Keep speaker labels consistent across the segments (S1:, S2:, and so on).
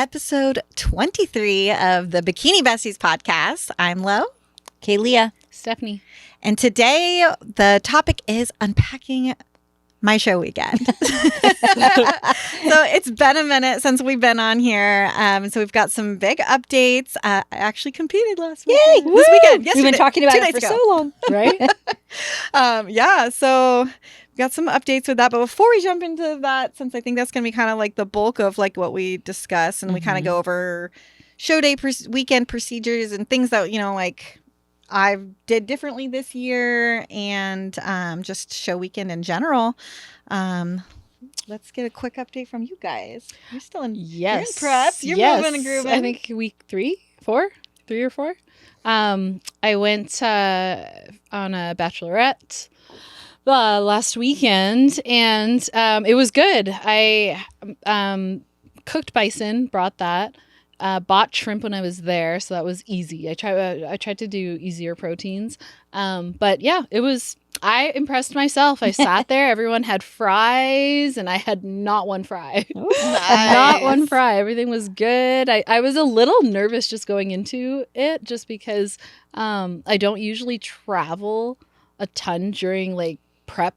S1: episode 23 of the Bikini Besties podcast. I'm Lo.
S2: Kaylia.
S3: Stephanie.
S1: And today the topic is unpacking my show weekend. So it's been a minute since we've been on here. So we've got some big updates. I actually competed last weekend.
S2: Yay!
S1: This weekend.
S2: We've been talking about it for so long,
S1: right? So we've got some updates with that. But before we jump into that, since I think that's going to be kind of like the bulk of like what we discuss, and we kind of go over show day weekend procedures and things that, you know, like I did differently this year, and just show weekend in general. Let's get a quick update from you guys. You're still in, you're in prep. You're moving and grooving.
S3: I think week 3 or 4. I went on a Bachelorette last weekend, and it was good. I cooked bison, brought that. Bought shrimp when I was there, so that was easy. I tried to do easier proteins, but yeah, it was. I impressed myself. I sat there. Everyone had fries, and I had not one fry.
S1: Ooh, nice.
S3: Not one fry. Everything was good. I was a little nervous just going into it, just because I don't usually travel a ton during like prep.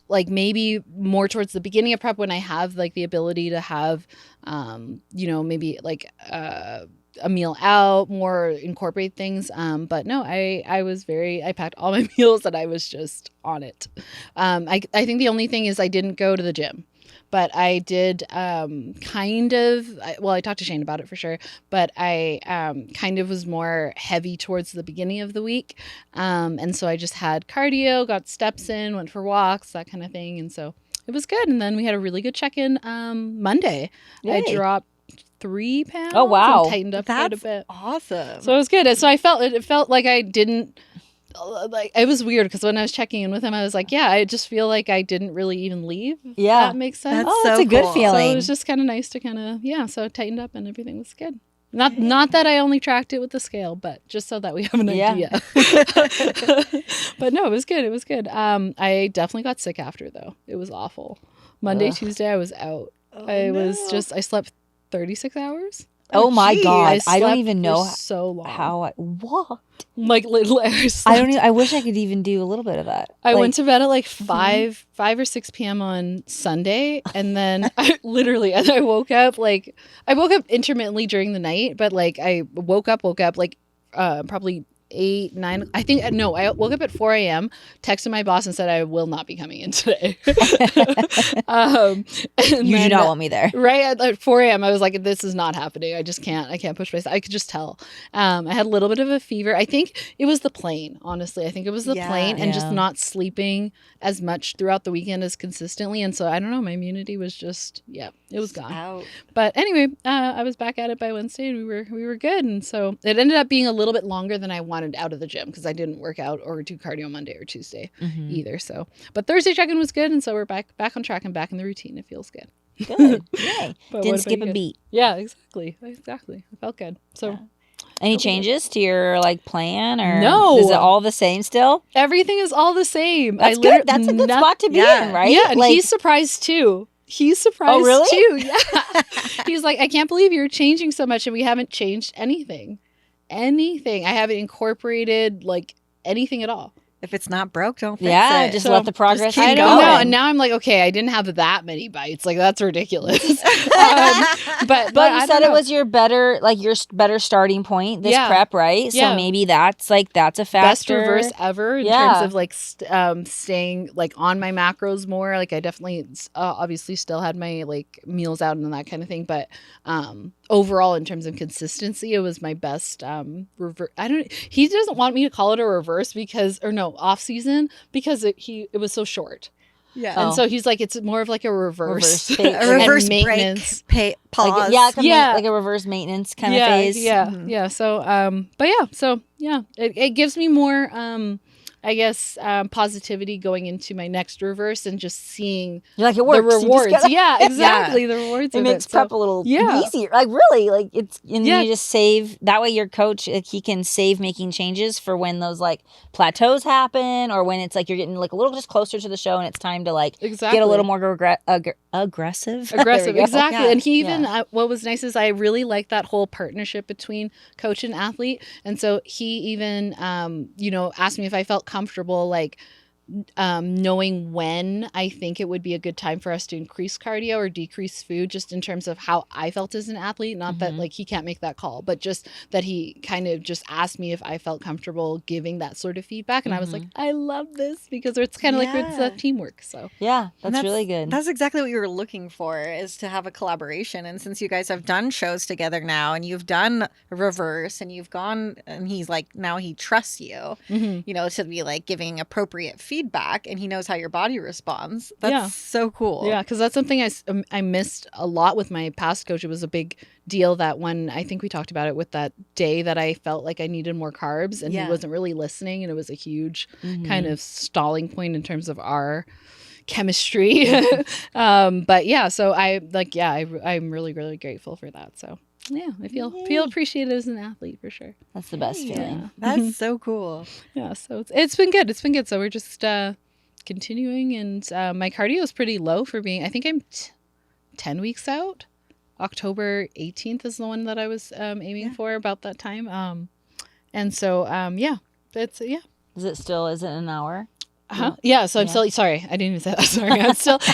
S3: Like maybe more towards the beginning of prep when I have like the ability to have, maybe like a meal out, more incorporate things. But no, I packed all my meals and I was just on it. I think the only thing is I didn't go to the gym, but I did I talked to Shane about it for sure, but I kind of was more heavy towards the beginning of the week. And so I just had cardio, got steps in, went for walks, that kind of thing. And so it was good. And then we had a really good check-in Monday. Yay. I dropped 3 pounds.
S2: Oh, wow.
S3: And tightened up quite a bit.
S1: Awesome.
S3: So it was good. So it felt like I didn't, like, it was weird because when I was checking in with him, I was like, yeah, I just feel like I didn't really even leave.
S2: Yeah.
S3: That makes sense.
S2: That's a good feeling.
S3: So it was just kind of nice to so it tightened up and everything was good. Not that I only tracked it with the scale, but just so that we have an idea. But no, it was good. It was good. I definitely got sick after, though. It was awful. Monday, Tuesday, I was out. I slept 36 hours.
S2: Oh my God. I don't even know
S3: so long.
S2: how what?
S3: Like little hours.
S2: I wish I could even do a little bit of that.
S3: I went to bed at like 5 or 6 p.m. on Sunday, and then I woke up intermittently during the night, but like I woke up like probably 8, 9. I woke up at 4 a.m., texted my boss and said I will not be coming in today.
S2: You do not want me there.
S3: Right at 4 a.m. I was like, this is not happening. I can't push myself. I could just tell. I had a little bit of a fever. I think it was the plane, honestly. I think it was the plane and just not sleeping as much throughout the weekend as consistently. And so I don't know, my immunity was just, it was gone.
S1: Out.
S3: But anyway, I was back at it by Wednesday and we were good. And so it ended up being a little bit longer than I wanted out of the gym because I didn't work out or do cardio Monday or Tuesday either. So, but Thursday check-in was good, and so we're back on track and back in the routine. It feels good.
S2: Good. Yay. Didn't skip a beat.
S3: Yeah, exactly. I felt good. So,
S2: any changes to your like plan, or
S3: no?
S2: Is it all the same still?
S3: Everything is all the same.
S2: That's good. That's a good spot to be in, right?
S3: Yeah, and he's surprised too. He's surprised too. Yeah. He's like, I can't believe you're changing so much, and we haven't changed anything. I haven't incorporated like anything at all.
S1: If it's not broke, don't fix it.
S2: Just let the progress
S3: I
S2: keep
S3: don't
S2: going.
S3: know. And now I'm like, okay, I didn't have that many bites. Like, that's ridiculous. But
S2: you said it was your better starting point, this prep, right? So maybe that's a factor.
S3: Best reverse ever in terms of like staying like on my macros more. Like I definitely obviously still had my like meals out and that kind of thing. But overall, in terms of consistency, it was my best reverse. He doesn't want me to call it a reverse off season because it was so short.
S1: Yeah.
S3: And so he's like, it's more of like a reverse
S1: maintenance pause.
S2: Like a reverse maintenance kind of phase.
S3: Yeah. Mm-hmm. Yeah. So, it gives me more I guess, positivity going into my next reverse and just seeing
S2: You're like, it
S3: the
S2: works.
S3: rewards. Yeah, exactly. The rewards.
S2: It makes prep a little easier. Like really, like it's, and you just save, that way your coach, like, he can save making changes for when those like plateaus happen, or when it's like you're getting like a little just closer to the show and it's time to like get a little more aggressive.
S3: Aggressive, exactly. And he even, what was nice is I really like that whole partnership between coach and athlete. And so he even, asked me if I felt comfortable, like, knowing when I think it would be a good time for us to increase cardio or decrease food, just in terms of how I felt as an athlete. Not that like he can't make that call, but just that he kind of just asked me if I felt comfortable giving that sort of feedback. And I was like, I love this, because it's kind of like it's teamwork. So
S2: that's really good.
S1: That's exactly what you were looking for, is to have a collaboration. And since you guys have done shows together now, and you've done reverse, and you've gone, and he's like, now he trusts you, to be like giving appropriate feedback, and he knows how your body responds. That's so cool.
S3: Yeah, because that's something I missed a lot with my past coach. It was a big deal that when, I think we talked about it, with that day that I felt like I needed more carbs, and he wasn't really listening, and it was a huge kind of stalling point in terms of our chemistry. But yeah, so I'm really, really grateful for that. So yeah, I feel appreciated as an athlete, for sure.
S2: That's the best feeling.
S1: That's so cool.
S3: Yeah, so it's been good. It's been good. So we're just continuing, and my cardio is pretty low for being, I think I'm 10 weeks out. October 18th is the one that I was aiming for, about that time. And so it's
S2: Is it an hour?
S3: Yeah, so I'm still, sorry, I didn't even say that. Sorry.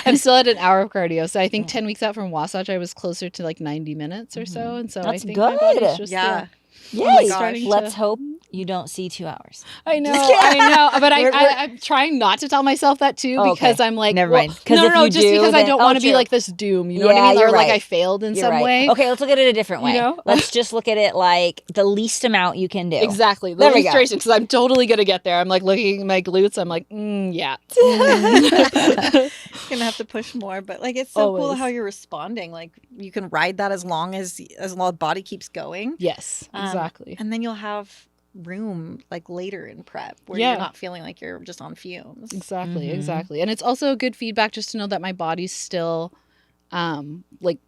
S3: I'm still at an hour of cardio. So I think 10 weeks out from Wasatch, I was closer to like 90 minutes or so. And so
S2: That's
S3: I think
S2: good.
S3: my body's just
S2: Yay! Let's hope you don't see 2 hours.
S3: I know, but I'm trying not to tell myself that too, because I'm like,
S2: never mind.
S3: No, just because I don't want to be like this doom, you know what I mean? Or like I failed in some way.
S2: Okay, let's look at it a different way. Let's just look at it like the least amount you can do.
S3: Exactly. The least duration, because I'm totally going to get there. I'm like looking at my glutes. I'm like, yeah.
S1: Gonna have to push more, but like it's so cool how you're responding. Like you can ride that as long as the body keeps going.
S3: Yes, exactly.
S1: And then you'll have room like later in prep where you're not feeling like you're just on fumes.
S3: Exactly. And it's also good feedback just to know that my body's still like,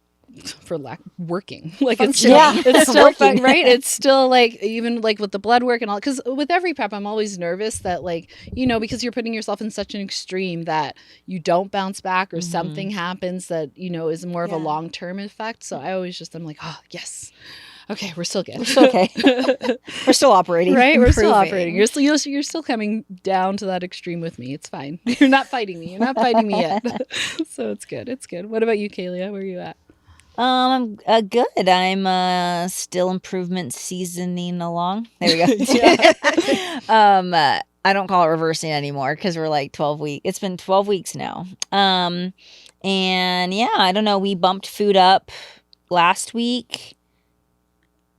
S3: for lack, working, like it's still fun, right? It's still like, even like with the blood work and all, because with every prep I'm always nervous that, like, because you're putting yourself in such an extreme that you don't bounce back, or something happens that is more of a long-term effect. So I always I'm like, oh yes, okay, we're still good.
S2: We're still okay. We're still operating.
S3: Right? We're still operating. You're still coming down to that extreme with me. It's fine. You're not fighting me. You're not fighting me yet. So it's good. It's good. What about you, Kaylia? Where are you at?
S2: I'm good. I'm still improvement seasoning along. There we go. I don't call it reversing anymore, because we're like 12 weeks. It's been 12 weeks now. And I don't know. We bumped food up last week.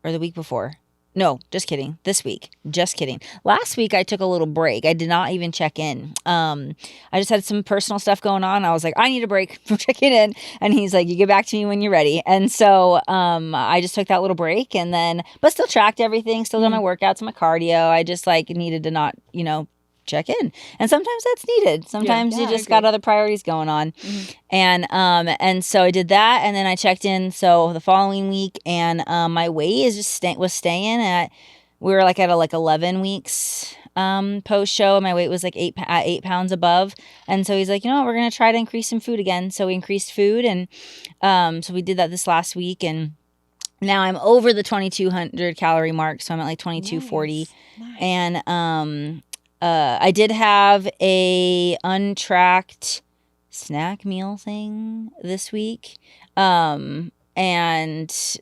S2: Or the week before. No, just kidding. This week. Just kidding. Last week, I took a little break. I did not even check in. I just had some personal stuff going on. I was like, I need a break from checking in. And he's like, you get back to me when you're ready. And so I just took that little break, and then, but still tracked everything, still done my workouts and my cardio. I just like needed to not, check in. And sometimes that's needed. Sometimes you just got other priorities going on. And so I did that, and then I checked in the following week, and my weight is just was staying at, we were like at 11 weeks post show, and my weight was like 8 pounds above. And so he's like, we're going to try to increase some food again. So we increased food, and so we did that this last week, and now I'm over the 2,200 calorie mark. So I'm at like 2,240. Nice. And I did have a untracked snack meal thing this week, and then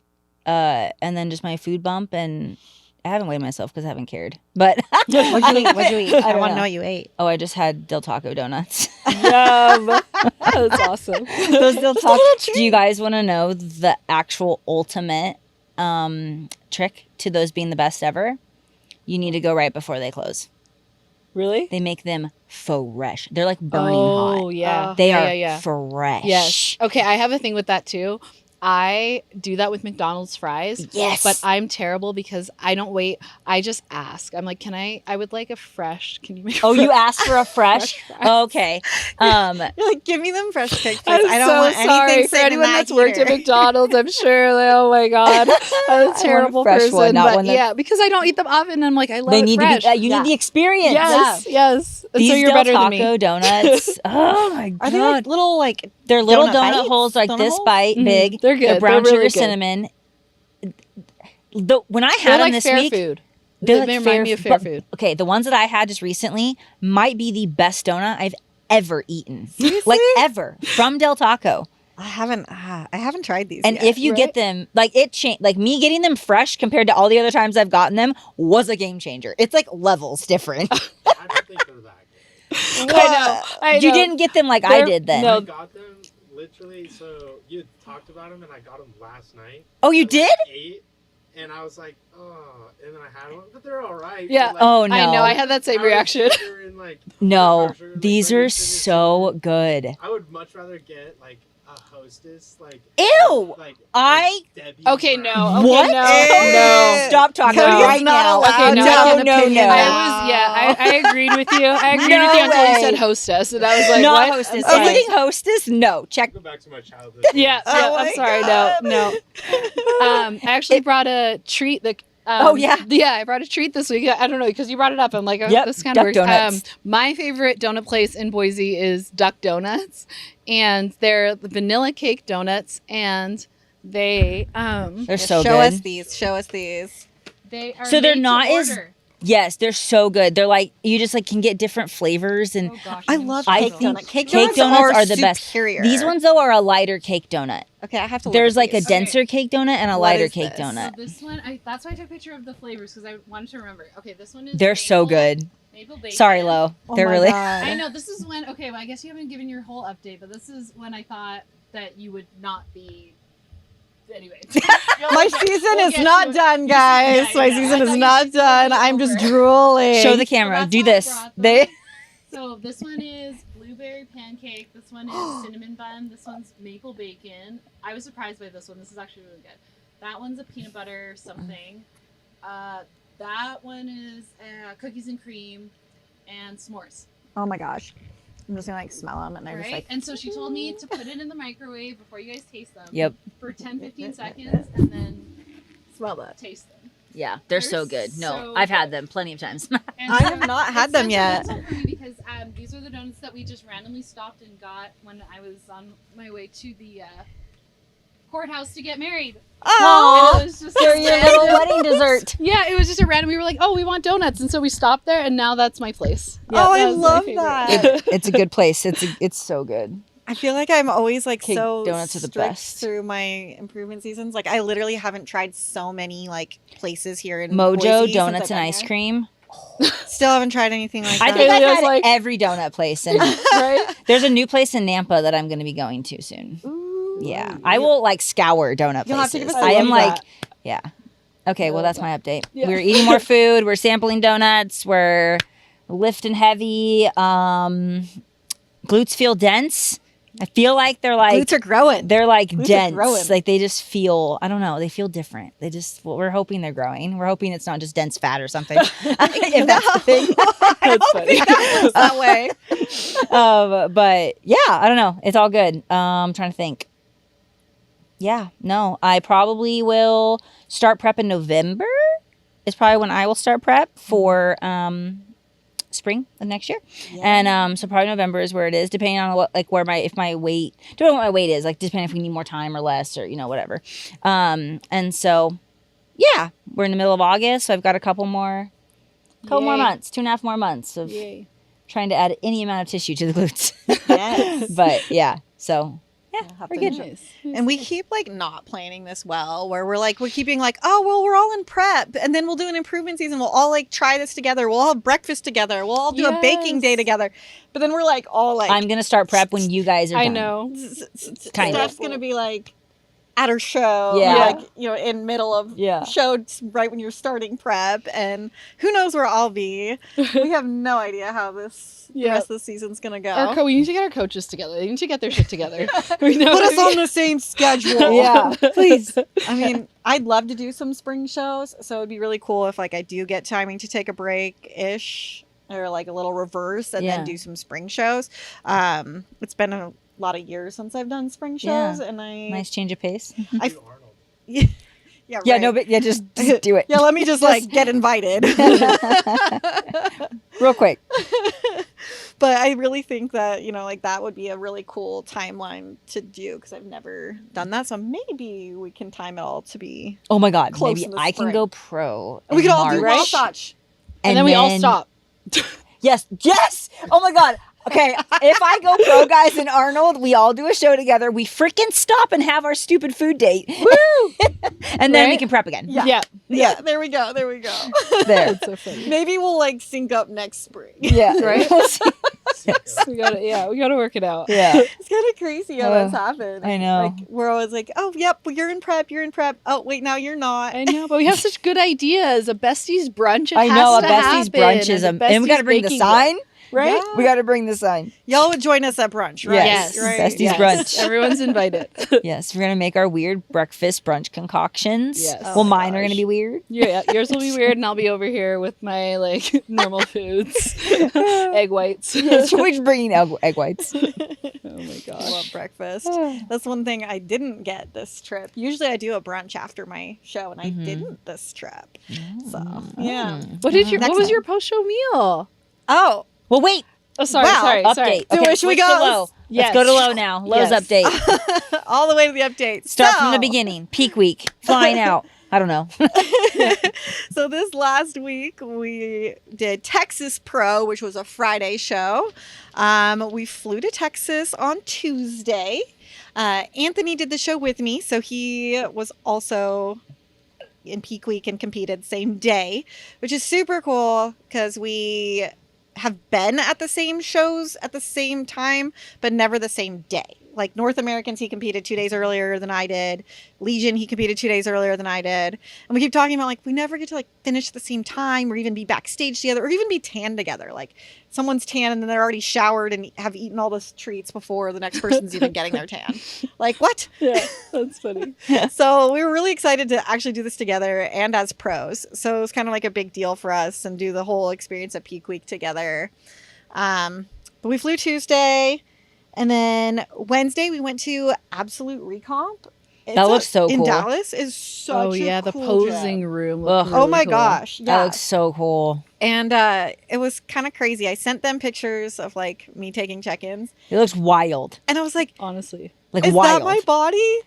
S2: just my food bump, and I haven't weighed myself because I haven't cared. But
S1: what'd you eat? I want to know what you ate.
S2: Oh, I just had Del Taco donuts.
S3: Yum! That's awesome.
S2: Those Del Taco. Do you guys want to know the actual ultimate trick to those being the best ever? You need to go right before they close.
S3: Really?
S2: They make them fresh. They're like burning hot.
S3: Oh, yeah.
S2: They are fresh.
S3: Yes. Okay, I have a thing with that too. I do that with McDonald's fries.
S2: Yes.
S3: But I'm terrible because I don't wait. I just ask. I'm like, I would like a fresh. Can you make
S2: Oh,
S3: fresh?
S2: you asked for a fresh?
S3: Fresh
S2: Okay.
S1: You're like, give me them fresh cakes, please.
S3: I'm
S1: I don't
S3: so
S1: want anything
S3: sorry
S1: sitting
S3: for
S1: in
S3: anyone
S1: that
S3: that's worked at
S1: heater.
S3: McDonald's. I'm sure. Like, oh my god, I'm a terrible
S2: fresh
S3: person.
S2: one, not
S3: but
S2: one that-
S3: yeah, because I don't eat them often. I'm like, I love
S2: They
S3: it
S2: need
S3: fresh.
S2: to be, you need the experience.
S3: Yes. And
S2: These
S3: so you're
S2: Del
S3: better
S2: Taco
S3: than me.
S2: donuts. Oh my
S1: Are
S2: god.
S1: they like little like
S2: They're little
S1: donut
S2: donut
S1: bites?
S2: holes like
S1: Donut
S2: this
S1: holes?
S2: bite
S3: Mhm.
S2: big.
S3: They're good.
S2: They're brown
S3: They're
S2: sugar
S3: really good.
S2: cinnamon. When I
S3: They're
S2: had them
S3: like
S2: this
S3: fair
S2: week,
S3: food.
S2: they're
S3: They
S2: like
S3: remind me of fair
S2: but-
S3: food.
S2: Okay, the ones that I had just recently might be the best donut I've ever eaten.
S1: Seriously?
S2: Like ever from Del Taco.
S1: I haven't tried these
S2: And
S1: yet.
S2: if you get them, like it changed, like me getting them fresh compared to all the other times I've gotten them was a game changer. It's like levels different.
S4: I don't think they're that good.
S3: I know.
S2: You didn't get them like I did then.
S3: No.
S4: I got them literally. So you had talked about them, and I got them last night.
S2: Oh, you
S4: At,
S2: did?
S4: Like 8, and I was like, oh, and then I had one, but they're all right.
S3: Yeah.
S4: But, like,
S2: Oh no.
S3: I know. I had that same reaction.
S4: they were in, like,
S2: No,
S4: powder sugar, like,
S2: these
S4: regular
S2: are
S4: sugar,
S2: so
S4: cinnamon.
S2: good.
S4: I would much rather get like a Hostess, like
S2: Ew!
S4: like
S2: I-
S4: Debbie
S3: Okay,
S4: Brown.
S3: no. Okay,
S2: What?
S3: no.
S1: Eh.
S3: No.
S2: Stop talking
S3: No.
S2: right
S1: Cody's not
S2: now.
S1: allowed
S3: Okay,
S1: to
S3: no.
S1: have an
S2: No,
S1: opinion
S2: no.
S3: I
S1: now.
S3: was, yeah, I agreed with you. I agreed
S2: No
S3: with you until you
S2: way.
S3: said hostess, and I was like,
S2: Not
S3: what?
S2: hostess.
S3: I'm sorry.
S2: Anything hostess? No. Check.
S4: Go back to my childhood.
S3: Yeah,
S1: Oh
S3: yeah.
S1: my
S3: I'm sorry.
S1: God.
S3: No. I actually brought a treat that.
S2: Oh, yeah.
S3: Yeah, I brought a treat this week. I don't know because you brought it up. I'm like, oh,
S2: Yep,
S3: this kind
S2: Duck
S3: of works.
S2: Donuts.
S3: My favorite donut place in Boise is Duck Donuts, and they're the vanilla cake donuts, and they
S2: They're so
S1: Show
S2: good.
S1: us these. Show us these.
S3: they are
S2: So they're
S3: made to
S2: not as-
S3: order.
S2: Yes, they're so good. They're like you just like can get different flavors and
S3: Oh gosh,
S1: I
S3: I'm
S1: love
S3: so
S2: I
S1: cake
S2: think
S1: donuts. Cake
S2: cake donuts are the best.
S1: superior.
S2: These ones though are a lighter cake donut.
S1: Okay, I have to.
S2: There's
S1: look
S2: like
S1: at
S2: a
S1: these.
S2: denser cake donut and a
S1: What
S2: lighter
S1: is
S2: cake
S1: this?
S3: So
S2: donut.
S3: this one, that's why I took a picture of the flavors because I wanted to remember. Okay, this one is.
S2: They're so good.
S3: Maple bacon.
S2: Sorry, Lo.
S1: Oh
S2: They're
S1: my
S2: really
S1: God.
S3: I know this is when. Okay, well, I guess you haven't given your whole update, but this is when I thought that you would not be. Anyway,
S1: My season
S3: We'll
S1: is
S3: get
S1: not
S3: to it.
S1: done, guys.
S3: Yeah,
S1: My
S3: yeah.
S1: season
S3: I
S1: is
S3: thought you
S1: not
S3: said
S1: done.
S3: it was
S1: I'm just
S3: over.
S1: drooling.
S2: show the
S3: So
S2: camera.
S3: that's
S2: Do
S3: why I
S2: this.
S3: brought them.
S2: They
S3: So this one is blueberry pancake. This one is cinnamon bun. This one's maple bacon. I was surprised by this one. This is actually really good. That one's a peanut butter something. That one is cookies and cream and s'mores.
S1: Oh my gosh. I'm just gonna like smell them and they're
S3: Right?
S1: just like.
S3: And so she told me to put it in the microwave before you guys taste them.
S2: Yep.
S3: For 10-15 seconds and then
S1: Smell that.
S3: taste them.
S2: Yeah,
S3: They're
S2: they're so good. No,
S3: so
S2: I've had
S3: good.
S2: them plenty of times.
S3: And
S1: I have not had
S3: it's
S1: them yet.
S3: sentimental for me because these are the donuts that we just randomly stopped and got when I was on my way to the courthouse to get married.
S1: Oh,
S3: And it was just
S2: They're
S3: a
S2: your
S3: random-
S2: little wedding dessert.
S3: Yeah, it was just a random. We were like, oh, we want donuts, and so we stopped there, and now that's my place. Yeah,
S1: Oh, I
S3: that was my
S1: love
S3: favorite.
S1: that.
S2: It's a good place. It's so good.
S1: I feel like I'm always like
S2: Cake
S1: so
S2: donuts are the
S1: strict
S2: best.
S1: through my improvement seasons. Like I literally haven't tried so many like places here in
S2: Mojo
S1: Boise since
S2: donuts
S1: I've
S2: and
S1: been
S2: ice
S1: here.
S2: cream.
S1: Still haven't tried anything like
S2: I
S1: that.
S2: think I've
S3: Kaylia's
S2: had
S3: like-
S2: every donut place, and
S3: Right?
S2: there's a new place in Nampa that I'm going to be going to soon.
S1: Ooh.
S2: Yeah, I will like scour donut
S1: You'll have to
S2: places.
S1: give us a
S2: I am
S1: love
S2: like,
S1: that.
S2: yeah. Okay, well
S3: love
S2: that's my update.
S3: Yeah.
S2: We're eating more food. We're sampling donuts. We're lifting heavy. Glutes feel dense. I feel like they're like
S1: Glutes are growing.
S2: they're like
S1: Glutes are
S2: dense.
S1: growing.
S2: Like they just feel. I don't know. They feel different. They just. Well, we're hoping they're growing. We're hoping it's not just dense fat or something. If that's the thing.
S3: That's funny.
S1: It's that way.
S2: But yeah, I don't know. It's all good. I'm trying to think. Yeah, no, I probably will start prep in November. Is probably when I will start prep for spring of next year. And so probably November is where it is, depending on what like where my weight, depending on what my weight is, like depending if we need more time or less or whatever. And so yeah, we're in the middle of August, so I've got a couple more
S3: Yay.
S2: months, 2.5 more months of
S3: Yay.
S2: trying to add any amount of tissue to the glutes.
S1: Yes.
S2: But yeah, so yeah,
S1: We'll have
S2: we're
S1: to
S2: good.
S1: know. And we keep like not planning this well, where we're keeping like, oh well, we're all in prep, and then we'll do an improvement season. We'll all like try this together. We'll all have breakfast together. We'll all do a baking day
S3: Yes.
S1: together. But then we're like all like,
S2: I'm gonna start prep when you guys are
S3: I
S2: done.
S3: know.
S2: Kind of.
S1: Steph's gonna be like, at our show,
S2: Yeah.
S1: like, you know, in middle of
S2: Yeah.
S1: show right when you're starting prep, and who knows where I'll be. We have no idea how the rest of the season's gonna go.
S3: We need to get our coaches together. They need to get their shit together. We know
S1: Put us on the same schedule.
S2: Yeah, please.
S1: I mean, I'd love to do some spring shows, so it'd be really cool if like I do get timing to take a break-ish or like a little reverse and then do some spring shows. It's been a lot of years since I've done spring shows, and
S2: nice change of pace.
S1: Yeah, right.
S2: Yeah, no, but just do it.
S1: Yeah, let me just like get invited.
S2: Real quick.
S1: But I really think that, you know, like that would be a really cool timeline to do because I've never done that. So maybe we can time it all to be.
S2: Oh my God,
S1: close
S2: maybe
S1: in the
S2: I can
S1: spring.
S2: go pro.
S1: We could all do
S2: March.
S1: Wasatch.
S3: And then we all stop.
S2: Yes. Oh my God. Okay, if I go pro, guys, in Arnold, we all do a show together. We freaking stop and have our stupid food date. Woo! And then we can prep again.
S1: Yeah. There we go. There.
S3: That's so funny.
S1: Maybe we'll like sync up next spring.
S2: Yeah.
S3: Right?
S2: We'll see.
S3: we gotta work it out.
S2: Yeah.
S1: It's kind of crazy how that's happened.
S2: I know.
S1: Like we're always like, oh, yep, well, you're in prep. Oh, wait, now you're not.
S3: I know, but we have such good ideas. A besties brunch.
S2: I know, a
S3: has to
S2: besties
S3: happen.
S2: brunch is
S3: a
S2: and we got to bring the
S3: baking
S2: sign.
S3: day, right?
S1: Yeah.
S2: We got to bring the sign.
S1: Y'all would join us at brunch, right?
S2: Yes.
S1: Right.
S2: Besties brunch.
S3: Everyone's invited.
S2: Yes, we're going to make our weird breakfast brunch concoctions.
S3: Yes.
S2: Well, mine are going to be weird.
S3: Yeah, yours will be weird, and I'll be over here with my like normal foods, egg whites.
S2: Yes, we're just bringing egg whites.
S3: Oh my
S1: I
S3: gosh.
S1: love breakfast. That's one thing I didn't get this trip. Usually I do a brunch after my show, and I didn't this trip. So, yeah.
S3: What was your post show meal?
S1: Oh,
S2: Well, wait.
S3: Oh, sorry.
S2: Update.
S1: Okay, should we
S2: let's
S1: go?
S2: to low.
S3: Yes.
S2: Let's go to low now. Low's
S3: Yes.
S2: update.
S1: all the way to the update.
S2: Start from
S1: So-
S2: the beginning. Peak week. Flying out. I don't know.
S1: So this last week we did Texas Pro, which was a Friday show. We flew to Texas on Tuesday. Anthony did the show with me, so he was also in peak week and competed same day, which is super cool because we have been at the same shows at the same time, but never the same day. Like North Americans, he competed 2 days earlier than I did. Legion, he competed 2 days earlier than I did. And we keep talking about like we never get to like finish at the same time or even be backstage together or even be tan together. Like someone's tan and then they're already showered and have eaten all the treats before the next person's even getting their tan. Like what?
S3: Yeah, that's funny.
S1: So we were really excited to actually do this together and as pros. So it was kind of like a big deal for us and do the whole experience at Peak Week together. But we flew Tuesday. And then Wednesday we went to Absolute Recomp.
S2: That looks so
S1: in
S2: cool.
S1: Dallas is such a
S3: the
S1: cool
S3: posing
S1: gym.
S3: room.
S2: Ugh.
S3: looked
S1: Oh
S3: really
S1: my
S3: cool.
S1: gosh.
S2: That
S1: Yeah.
S2: looks so cool.
S1: And it was kind of crazy. I sent them pictures of like me taking check-ins.
S2: It looks wild.
S1: And I was like,
S3: Honestly.
S2: Like
S1: is
S2: wild.
S1: that my body?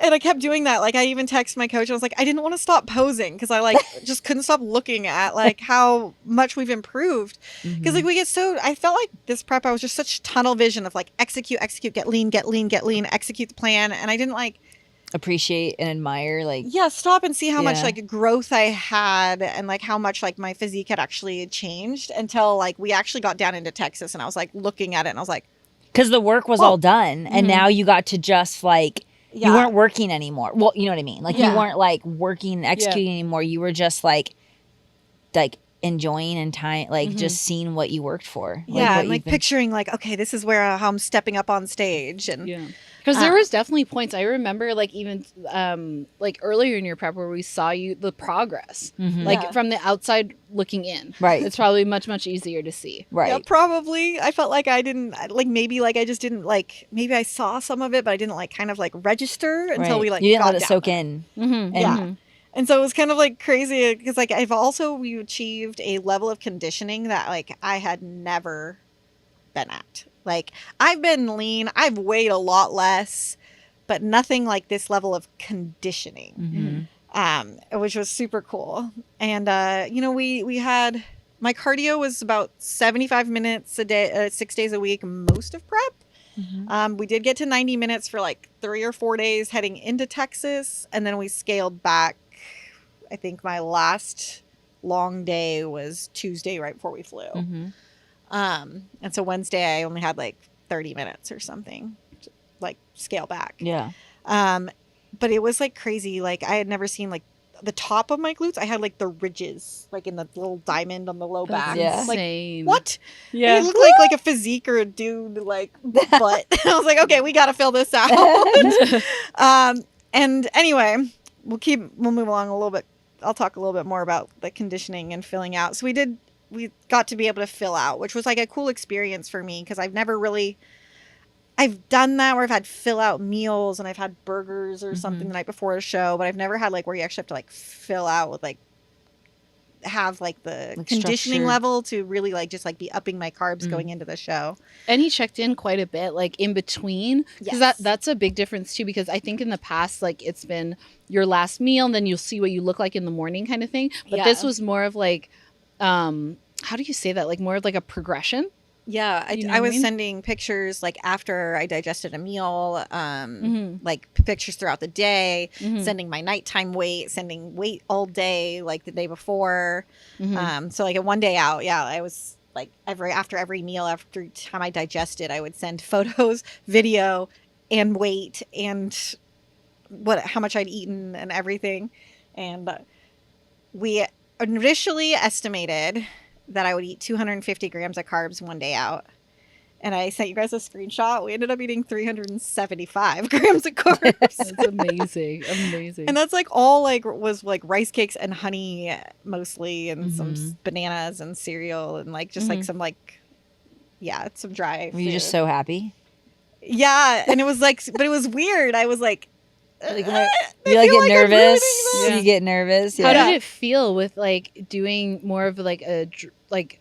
S1: And I kept doing that. Like I even texted my coach. I was like, I didn't want to stop posing because I like just couldn't stop looking at like how much we've improved. Because like we get so, I felt like this prep, I was just such tunnel vision of like execute, get lean, execute the plan. And I didn't like,
S2: Appreciate and admire. Like,
S1: yeah, stop and see how much
S2: Yeah.
S1: like growth I had and like how much like my physique had actually changed until like we actually got down into Texas and I was like looking at it and I was like,
S2: because the work was all done and now you got to just like,
S1: yeah.
S2: you weren't working anymore. Well, you know what I mean? Like
S1: Yeah.
S2: you weren't like working, executing anymore. You were just like enjoying and time, like just seeing what you worked for.
S1: Yeah,
S2: what
S1: and like
S2: you've been-
S1: picturing like, okay, this is where how I'm stepping up on stage and
S3: Yeah. Because there was definitely points I remember, like even like earlier in your prep where we saw the progress, like
S1: Yeah.
S3: from the outside looking in.
S2: Right.
S3: It's probably much easier to see.
S2: Right.
S1: Yeah, probably. I felt like I didn't like maybe like I just didn't like maybe I saw some of it, but I didn't like kind of like register until
S2: Right.
S1: we like
S2: you didn't
S1: got
S2: let it
S1: down
S2: soak
S1: there.
S2: in.
S3: Mm-hmm.
S1: Yeah. And so it was kind of like crazy because like we achieved a level of conditioning that like I had never been at. Like I've been lean, I've weighed a lot less, but nothing like this level of conditioning. Which was super cool. And you know, we had my cardio was about 75 minutes a day, 6 days a week, most of prep. We did get to 90 minutes for like 3 or 4 days heading into Texas, and then we scaled back. I think my last long day was Tuesday right before we flew. And so Wednesday I only had like 30 minutes or something to like scale back.
S2: Yeah.
S1: but it was like crazy. Like I had never seen like the top of my glutes. I had like the ridges, like in the little diamond on the low back.
S2: Yeah.
S1: Like
S3: insane.
S1: what?
S3: Yeah.
S1: It looked like a physique or a dude like butt. I was like, okay, we got to fill this out. And anyway, we'll move along a little bit. I'll talk a little bit more about the conditioning and filling out. So we got to be able to fill out, which was like a cool experience for me because I've done that where I've had fill out meals and I've had burgers or something the night before a show, but I've never had like where you actually have to like fill out with like have like the
S2: Like
S1: conditioning
S2: structured.
S1: level to really like just like be upping my carbs going into the show.
S3: And he checked in quite a bit, like in between, because
S1: Yes.
S3: that's a big difference too. Because I think in the past, like it's been your last meal, and then you'll see what you look like in the morning, kind of thing. But this
S1: Yeah.
S3: was more of like, how do you say that? Like more of like a progression.
S1: Yeah,
S3: You know
S1: I
S3: what I
S1: was
S3: mean?
S1: sending pictures like after I digested a meal,
S3: Mhm.
S1: like pictures throughout the day,
S3: Mhm.
S1: sending my nighttime weight, sending weight all day, like the day before.
S3: Mhm.
S1: So like a one day out, yeah, I was like after every meal, after time I digested, I would send photos, video, and weight, and how much I'd eaten and everything. And we initially estimated that I would eat 250 grams of carbs one day out. And I sent you guys a screenshot. We ended up eating 375 grams of carbs.
S3: That's amazing, amazing.
S1: And that's like all like was like rice cakes and honey mostly, and some bananas and cereal and like just like some like, yeah, some dry
S2: Were you just
S1: food.
S2: so happy?
S1: Yeah. And it was like, but it was weird. I was like,
S2: Like,
S1: I
S2: you like
S1: feel
S2: get
S1: I'm
S2: nervous?
S1: ruining this.
S3: Yeah.
S2: You get nervous?
S3: How
S2: Yeah.
S3: did it feel with like doing more of like like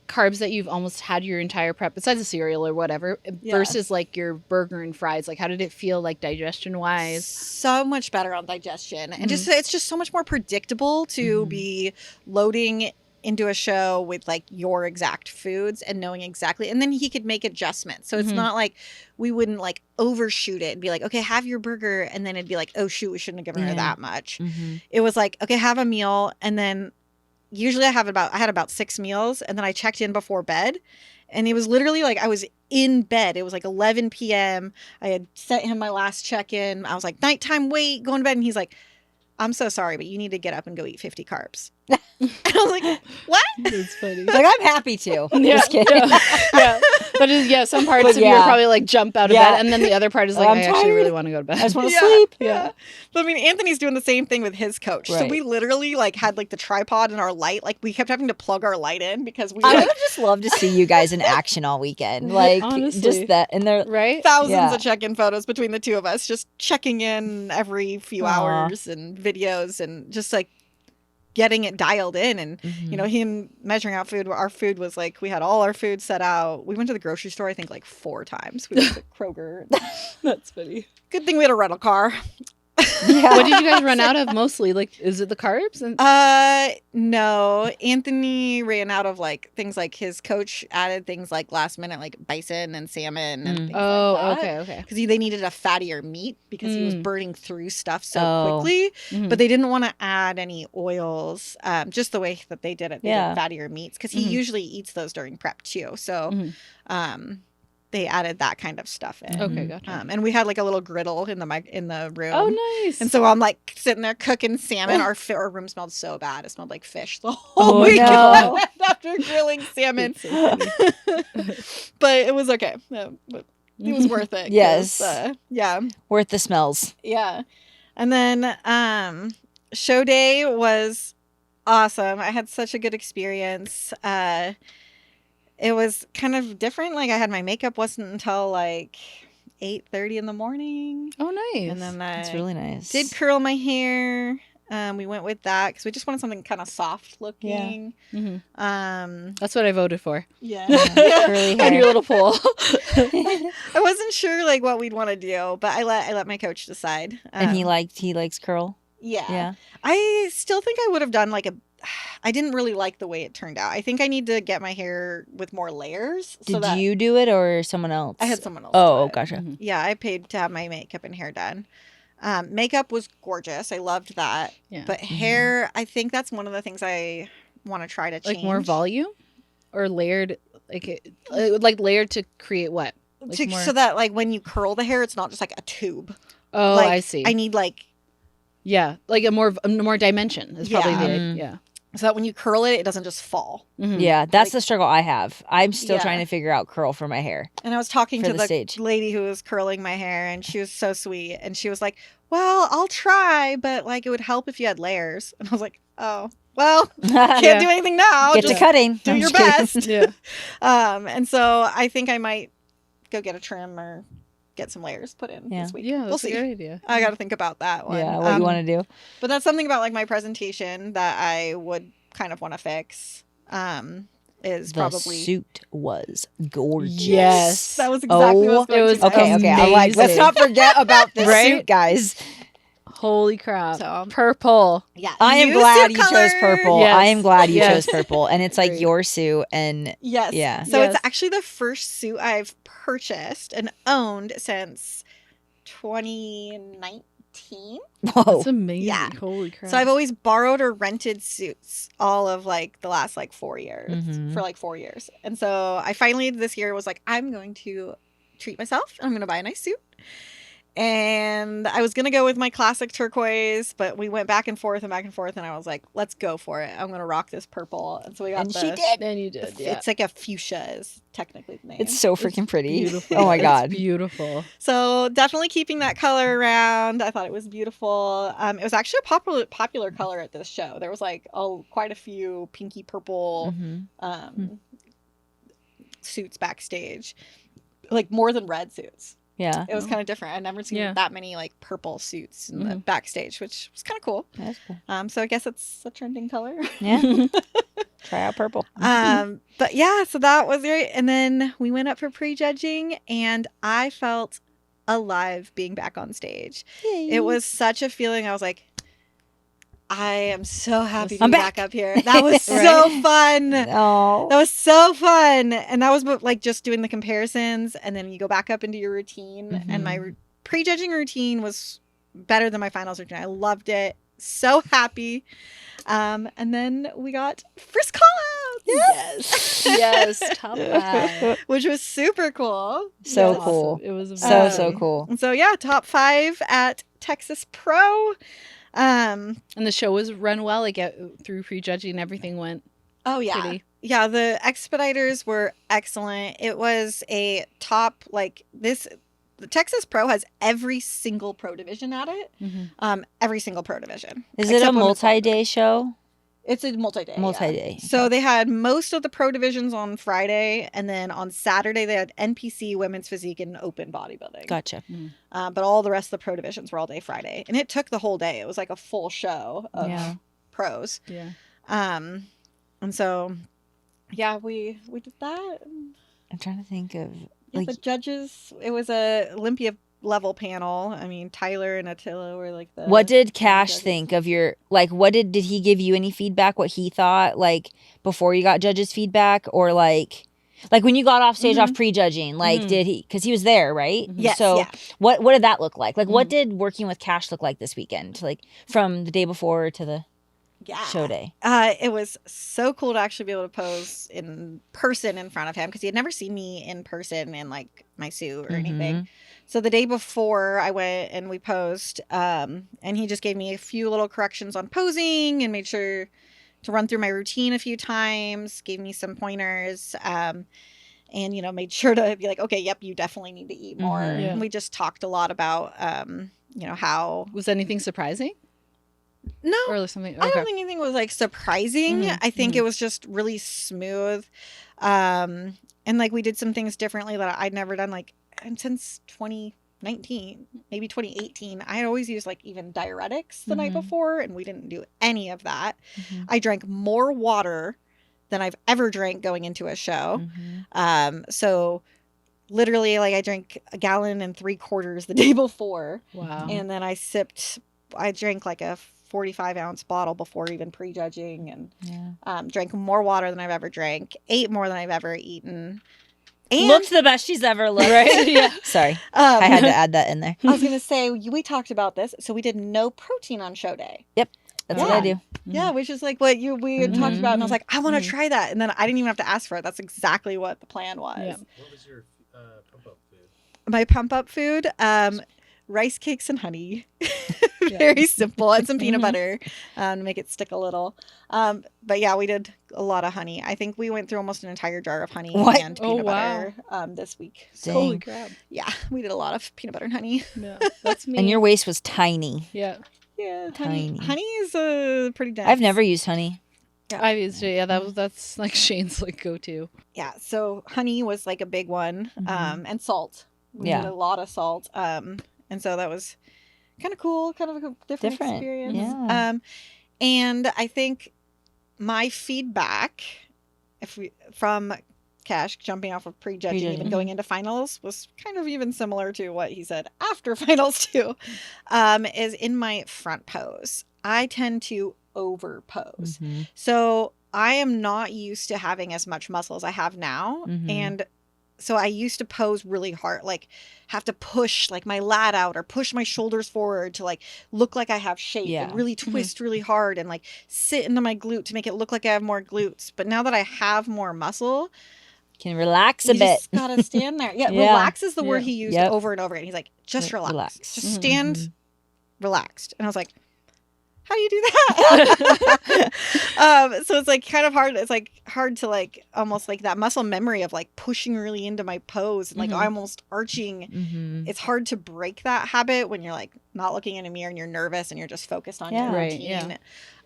S3: carbs that you've almost had your entire prep besides the cereal or whatever versus like your burger and fries? Like how did it feel like digestion wise?
S1: So much better on digestion, and just it's just so much more predictable to be loading into a show with like your exact foods and knowing exactly, and then he could make adjustments. So it's not like we wouldn't like overshoot it and be like, okay, have your burger, and then it'd be like, oh shoot, we shouldn't have given her that much. It was like, okay, have a meal, and then usually I had about 6 meals, and then I checked in before bed, and it was literally like I was in bed. It was like 11 p.m. I had sent him my last check-in. I was like, nighttime weight, going to bed, and he's like, I'm so sorry, but you need to get up and go eat 50 carbs. And I was like, what?
S3: That's funny.
S2: Like, I'm happy to.
S3: Yeah,
S2: Just kidding.
S3: yeah. But some parts
S2: But
S3: of you are
S2: yeah.
S3: probably like jump out of
S2: Yeah.
S3: bed, and then the other part is like,
S2: I'm
S3: I actually
S2: tired.
S3: really want to go to bed.
S2: I just want to
S1: Yeah.
S2: sleep.
S1: Yeah. But I mean, Anthony's doing the same thing with his coach. So
S2: Right.
S1: we literally like had like the tripod and our light. Like we kept having to plug our light in because we
S2: I
S1: had
S2: would have just loved to see you guys in action all weekend. Like,
S3: Honestly.
S2: just that. And they're
S3: Right?
S1: thousands
S2: Yeah.
S1: of check-in photos between the two of us, just checking in every few
S2: Aw.
S1: hours and videos and just like getting it dialed in. And you know, him measuring out food. Our food was like, we had all our food set out. We went to the grocery store I think like 4 times. We went to Kroger.
S3: That's funny.
S1: Good thing we had a rental car.
S2: yeah.
S3: What did you guys run out of mostly? Like, is it the carbs? And
S1: No, Anthony ran out of like things like his coach added things like last minute like bison and salmon and things like that.
S3: okay.
S1: Because they needed a fattier meat because he was burning through stuff so
S2: Oh.
S1: quickly.
S3: Mhm.
S1: But they didn't want to add any oils, just the way that they did it. They
S2: Yeah.
S1: did fattier meats because he
S3: Mhm.
S1: usually eats those during prep too. So
S3: Mhm.
S1: they added that kind of stuff in.
S3: Okay, gotcha.
S1: And we had like a little griddle in the room.
S3: Oh, nice.
S1: And so I'm like sitting there cooking salmon. Our room smelled so bad. It smelled like fish the
S2: Oh,
S1: whole weekend
S2: no.
S1: after grilling salmon.
S3: It's so funny.
S1: But it was okay. But it was worth it. 'cause,
S2: Yes.
S1: Yeah.
S2: Worth the smells.
S1: Yeah. And then show day was awesome. I had such a good experience. It was kind of different. Like I had my makeup wasn't until like 8:30 in the morning.
S3: Oh, nice.
S1: And then I
S2: It's really nice.
S1: did curl my hair. We went with that because we just wanted something kind of soft looking.
S3: Mhm.
S1: Yeah.
S3: That's what I voted for.
S1: Yeah.
S2: Curly
S3: On
S2: hair.
S3: your little poll.
S1: I wasn't sure like what we'd want to do, but I let my coach decide.
S2: And he likes curl.
S1: Yeah.
S2: Yeah.
S1: I still think I would have done like I didn't really like the way it turned out. I think I need to get my hair with more layers.
S2: Did you do it or someone else?
S1: I had someone else.
S2: Oh,
S1: do it.
S2: gotcha.
S3: Mhm.
S1: Yeah, I paid to have my makeup and hair done. Makeup was gorgeous. I loved that.
S3: Yeah.
S1: But hair, I think that's one of the things I want to try to change.
S3: Like more volume or layered, like layered to create what? Like more...
S1: So that like when you curl the hair, it's not just like a tube.
S3: Oh,
S1: like,
S3: I see.
S1: I need like
S3: Yeah, like a more dimension is probably
S1: Yeah.
S3: the yeah.
S1: so that when you curl it, it doesn't just fall.
S3: Mhm.
S2: Yeah, that's
S1: Like-
S2: the struggle I have. I'm still
S1: Yeah.
S2: trying to figure out curl for my hair.
S1: And I was talking
S2: For
S1: to
S2: the
S1: the
S2: stage.
S1: lady who was curling my hair, and she was so sweet. And she was like, "Well, I'll try, but like it would help if you had layers." And I was like, "Oh, well, can't
S3: Yeah.
S1: do anything now.
S2: Get
S1: just
S2: to cutting.
S1: do
S2: I'm
S1: your
S2: just kidding.
S1: best."
S3: Yeah.
S1: And so I think I might go get a trim or get some layers put in
S2: Yeah.
S1: this week.
S3: Yeah,
S1: we'll
S3: that's a
S1: see.
S3: good idea.
S1: I got to think about that one.
S2: Yeah, what you want to do?
S1: But that's something about like my presentation that I would kind of want to fix. Is
S2: The
S1: probably
S2: suit was gorgeous.
S3: Yes.
S1: that was exactly what I was going
S3: it was
S1: to say.
S2: Okay. I'm like, let's
S3: Amazing.
S2: not forget about the
S3: Right?
S2: suit, guys.
S3: Holy crap.
S1: So-
S3: Purple.
S1: Yeah,
S2: I am
S1: new
S2: glad
S1: suit
S2: you chose
S1: color.
S2: purple.
S3: Yes.
S2: I am glad you
S3: Yes.
S2: chose purple. And it's like
S3: Agreed.
S2: your suit. And
S1: Yes.
S2: Yeah.
S1: So
S3: Yes.
S1: it's actually the first suit I've purchased and owned since 2019.
S2: whoa.
S3: That's amazing.
S1: Yeah.
S3: Holy crap.
S1: So I've always borrowed or rented suits all of like the last like 4 years
S2: Mhm.
S1: for like 4 years. And so I finally this year was like, I'm going to treat myself. I'm going to buy a nice suit. And I was going to go with my classic turquoise, but we went back and forth. And I was like, let's go for it. I'm going to rock this purple. And so we got
S2: And she did.
S3: and you did. Yeah.
S1: It's like a fuchsia is technically the name.
S2: It's so freaking pretty.
S3: Beautiful.
S2: Oh my
S3: It's
S2: God.
S3: beautiful.
S1: So definitely keeping that color around. I thought it was beautiful. It was actually a popular color at this show. There was like quite a few pinky purple
S2: Mhm.
S1: suits backstage, like more than red suits.
S2: Yeah.
S1: It was kind of different. I'd never seen
S3: Yeah.
S1: that many like purple suits in the backstage, which was kind of cool.
S2: That's cool.
S1: So I guess it's a trending color.
S2: Yeah. Try out purple.
S1: But yeah, so that was great. And then we went up for prejudging, and I felt alive being back on stage. It was such a feeling. I was like, I am so happy to
S2: I'm
S1: be
S2: back.
S1: back up here. That was so fun.
S2: Oh.
S1: That was so fun. And that was like just doing the comparisons, and then you go back up into your routine. And my prejudging routine was better than my finals routine. I loved it. So happy. And then we got first call outs.
S3: Yes. Yes. Top 5.
S1: Which was super cool.
S2: So
S1: Yes.
S2: cool.
S3: It was
S2: So
S3: amazing.
S2: cool.
S1: And so yeah, top 5 at Texas Pro.
S3: And the show was run well. Like through prejudging, everything went
S1: Oh yeah.
S3: pretty.
S1: Yeah, the expediters were excellent. It was a top like this. The Texas Pro has every single pro division at it. Every single pro division.
S2: Is it a
S1: Except women's
S2: multi-day show?
S1: It's a multi-day. yeah.
S2: Multi-day.
S1: So they had most of the pro divisions on Friday, and then on Saturday they had NPC, women's physique, and open bodybuilding.
S2: Gotcha.
S1: But all the rest of the pro divisions were all day Friday, and it took the whole day. It was like a full show of
S2: Yeah.
S1: pros.
S3: Yeah.
S1: And so, yeah, we did that.
S2: I'm trying to think of
S1: Yeah,
S2: like
S1: the judges, it was a Olympia level panel. I mean, Tyler and Attila were like the.
S2: what did Cash
S1: judges.
S2: think of your like what did he give you any feedback what he thought like before you got judges feedback or like when you got off stage off prejudging like did he because he was there right
S1: Yes,
S2: so
S1: yeah.
S2: what did that look like what did working with Cash look like this weekend like from the day before to the
S1: Yeah.
S2: show day?
S1: It was so cool to actually be able to pose in person in front of him because he had never seen me in person in like my suit or anything. So the day before I went and we posed, and he just gave me a few little corrections on posing and made sure to run through my routine a few times, gave me some pointers, and, you know, made sure to be like, okay, yep, you definitely need to eat more.
S3: Yeah.
S1: And we just talked a lot about, you know, how.
S3: Was anything surprising
S1: No,
S3: or something?
S1: I don't think anything was like surprising. I think it was just really smooth. And like we did some things differently that I'd never done like since 2019, maybe 2018. I had always used like even diuretics the night before, and we didn't do any of that. I drank more water than I've ever drank going into a show. So literally like I drank 1.75 gallons the day before.
S3: Wow.
S1: And then I drank like a 45-ounce bottle before even prejudging, and drank more water than I've ever drank, ate more than I've ever eaten. And
S2: Looked the best she's ever looked.
S3: Right? Yeah.
S2: Sorry. I had to add that in there.
S1: I was gonna say we talked about this, so we did no protein on show day.
S2: Yep. That's what I
S1: Yeah.
S2: do.
S1: Yeah, which is like what we had talked about, and I was like, I want to try that, and then I didn't even have to ask for it. That's exactly what the plan was.
S3: Yeah.
S4: What was your pump up food?
S1: My pump up food rice cakes and honey. Very simple. And some peanut butter to make it stick a little. But yeah, we did a lot of honey. I think we went through almost an entire jar of honey and peanut butter this week. So,
S3: Holy crap.
S1: Yeah, we did a lot of peanut butter and honey.
S3: Yeah, that's me.
S2: And your waist was tiny.
S3: Yeah.
S1: Yeah,
S2: Tiny.
S1: Honey is pretty dense.
S2: I've never used honey.
S1: Yeah.
S3: I've used it. Yeah, that's like Shane's like go-to.
S1: Yeah, so honey was like a big one. And salt. We did a lot of salt. And so that was kind of cool, kind of a different experience.
S2: Yeah.
S1: And I think my feedback, from Cash jumping off of prejudging, even going into finals, was kind of even similar to what he said after finals too. Is in my front pose. I tend to over pose, so I am not used to having as much muscle as I have now, and so I used to pose really hard, like have to push like my lat out or push my shoulders forward to like look like I have shape and really twist really hard and like sit into my glute to make it look like I have more glutes. But now that I have more muscle,
S2: can relax a
S1: you
S2: bit.
S1: just gotta stand there. Yeah, relax is the word he used over and over again. He's like, just relax. Just stand relaxed. And I was like, how do you do that? So it's like kind of hard. It's like hard to like almost like that muscle memory of like pushing really into my pose and like almost arching. It's hard to break that habit when you're like not looking in a mirror and you're nervous and you're just focused on your routine.
S2: Yeah.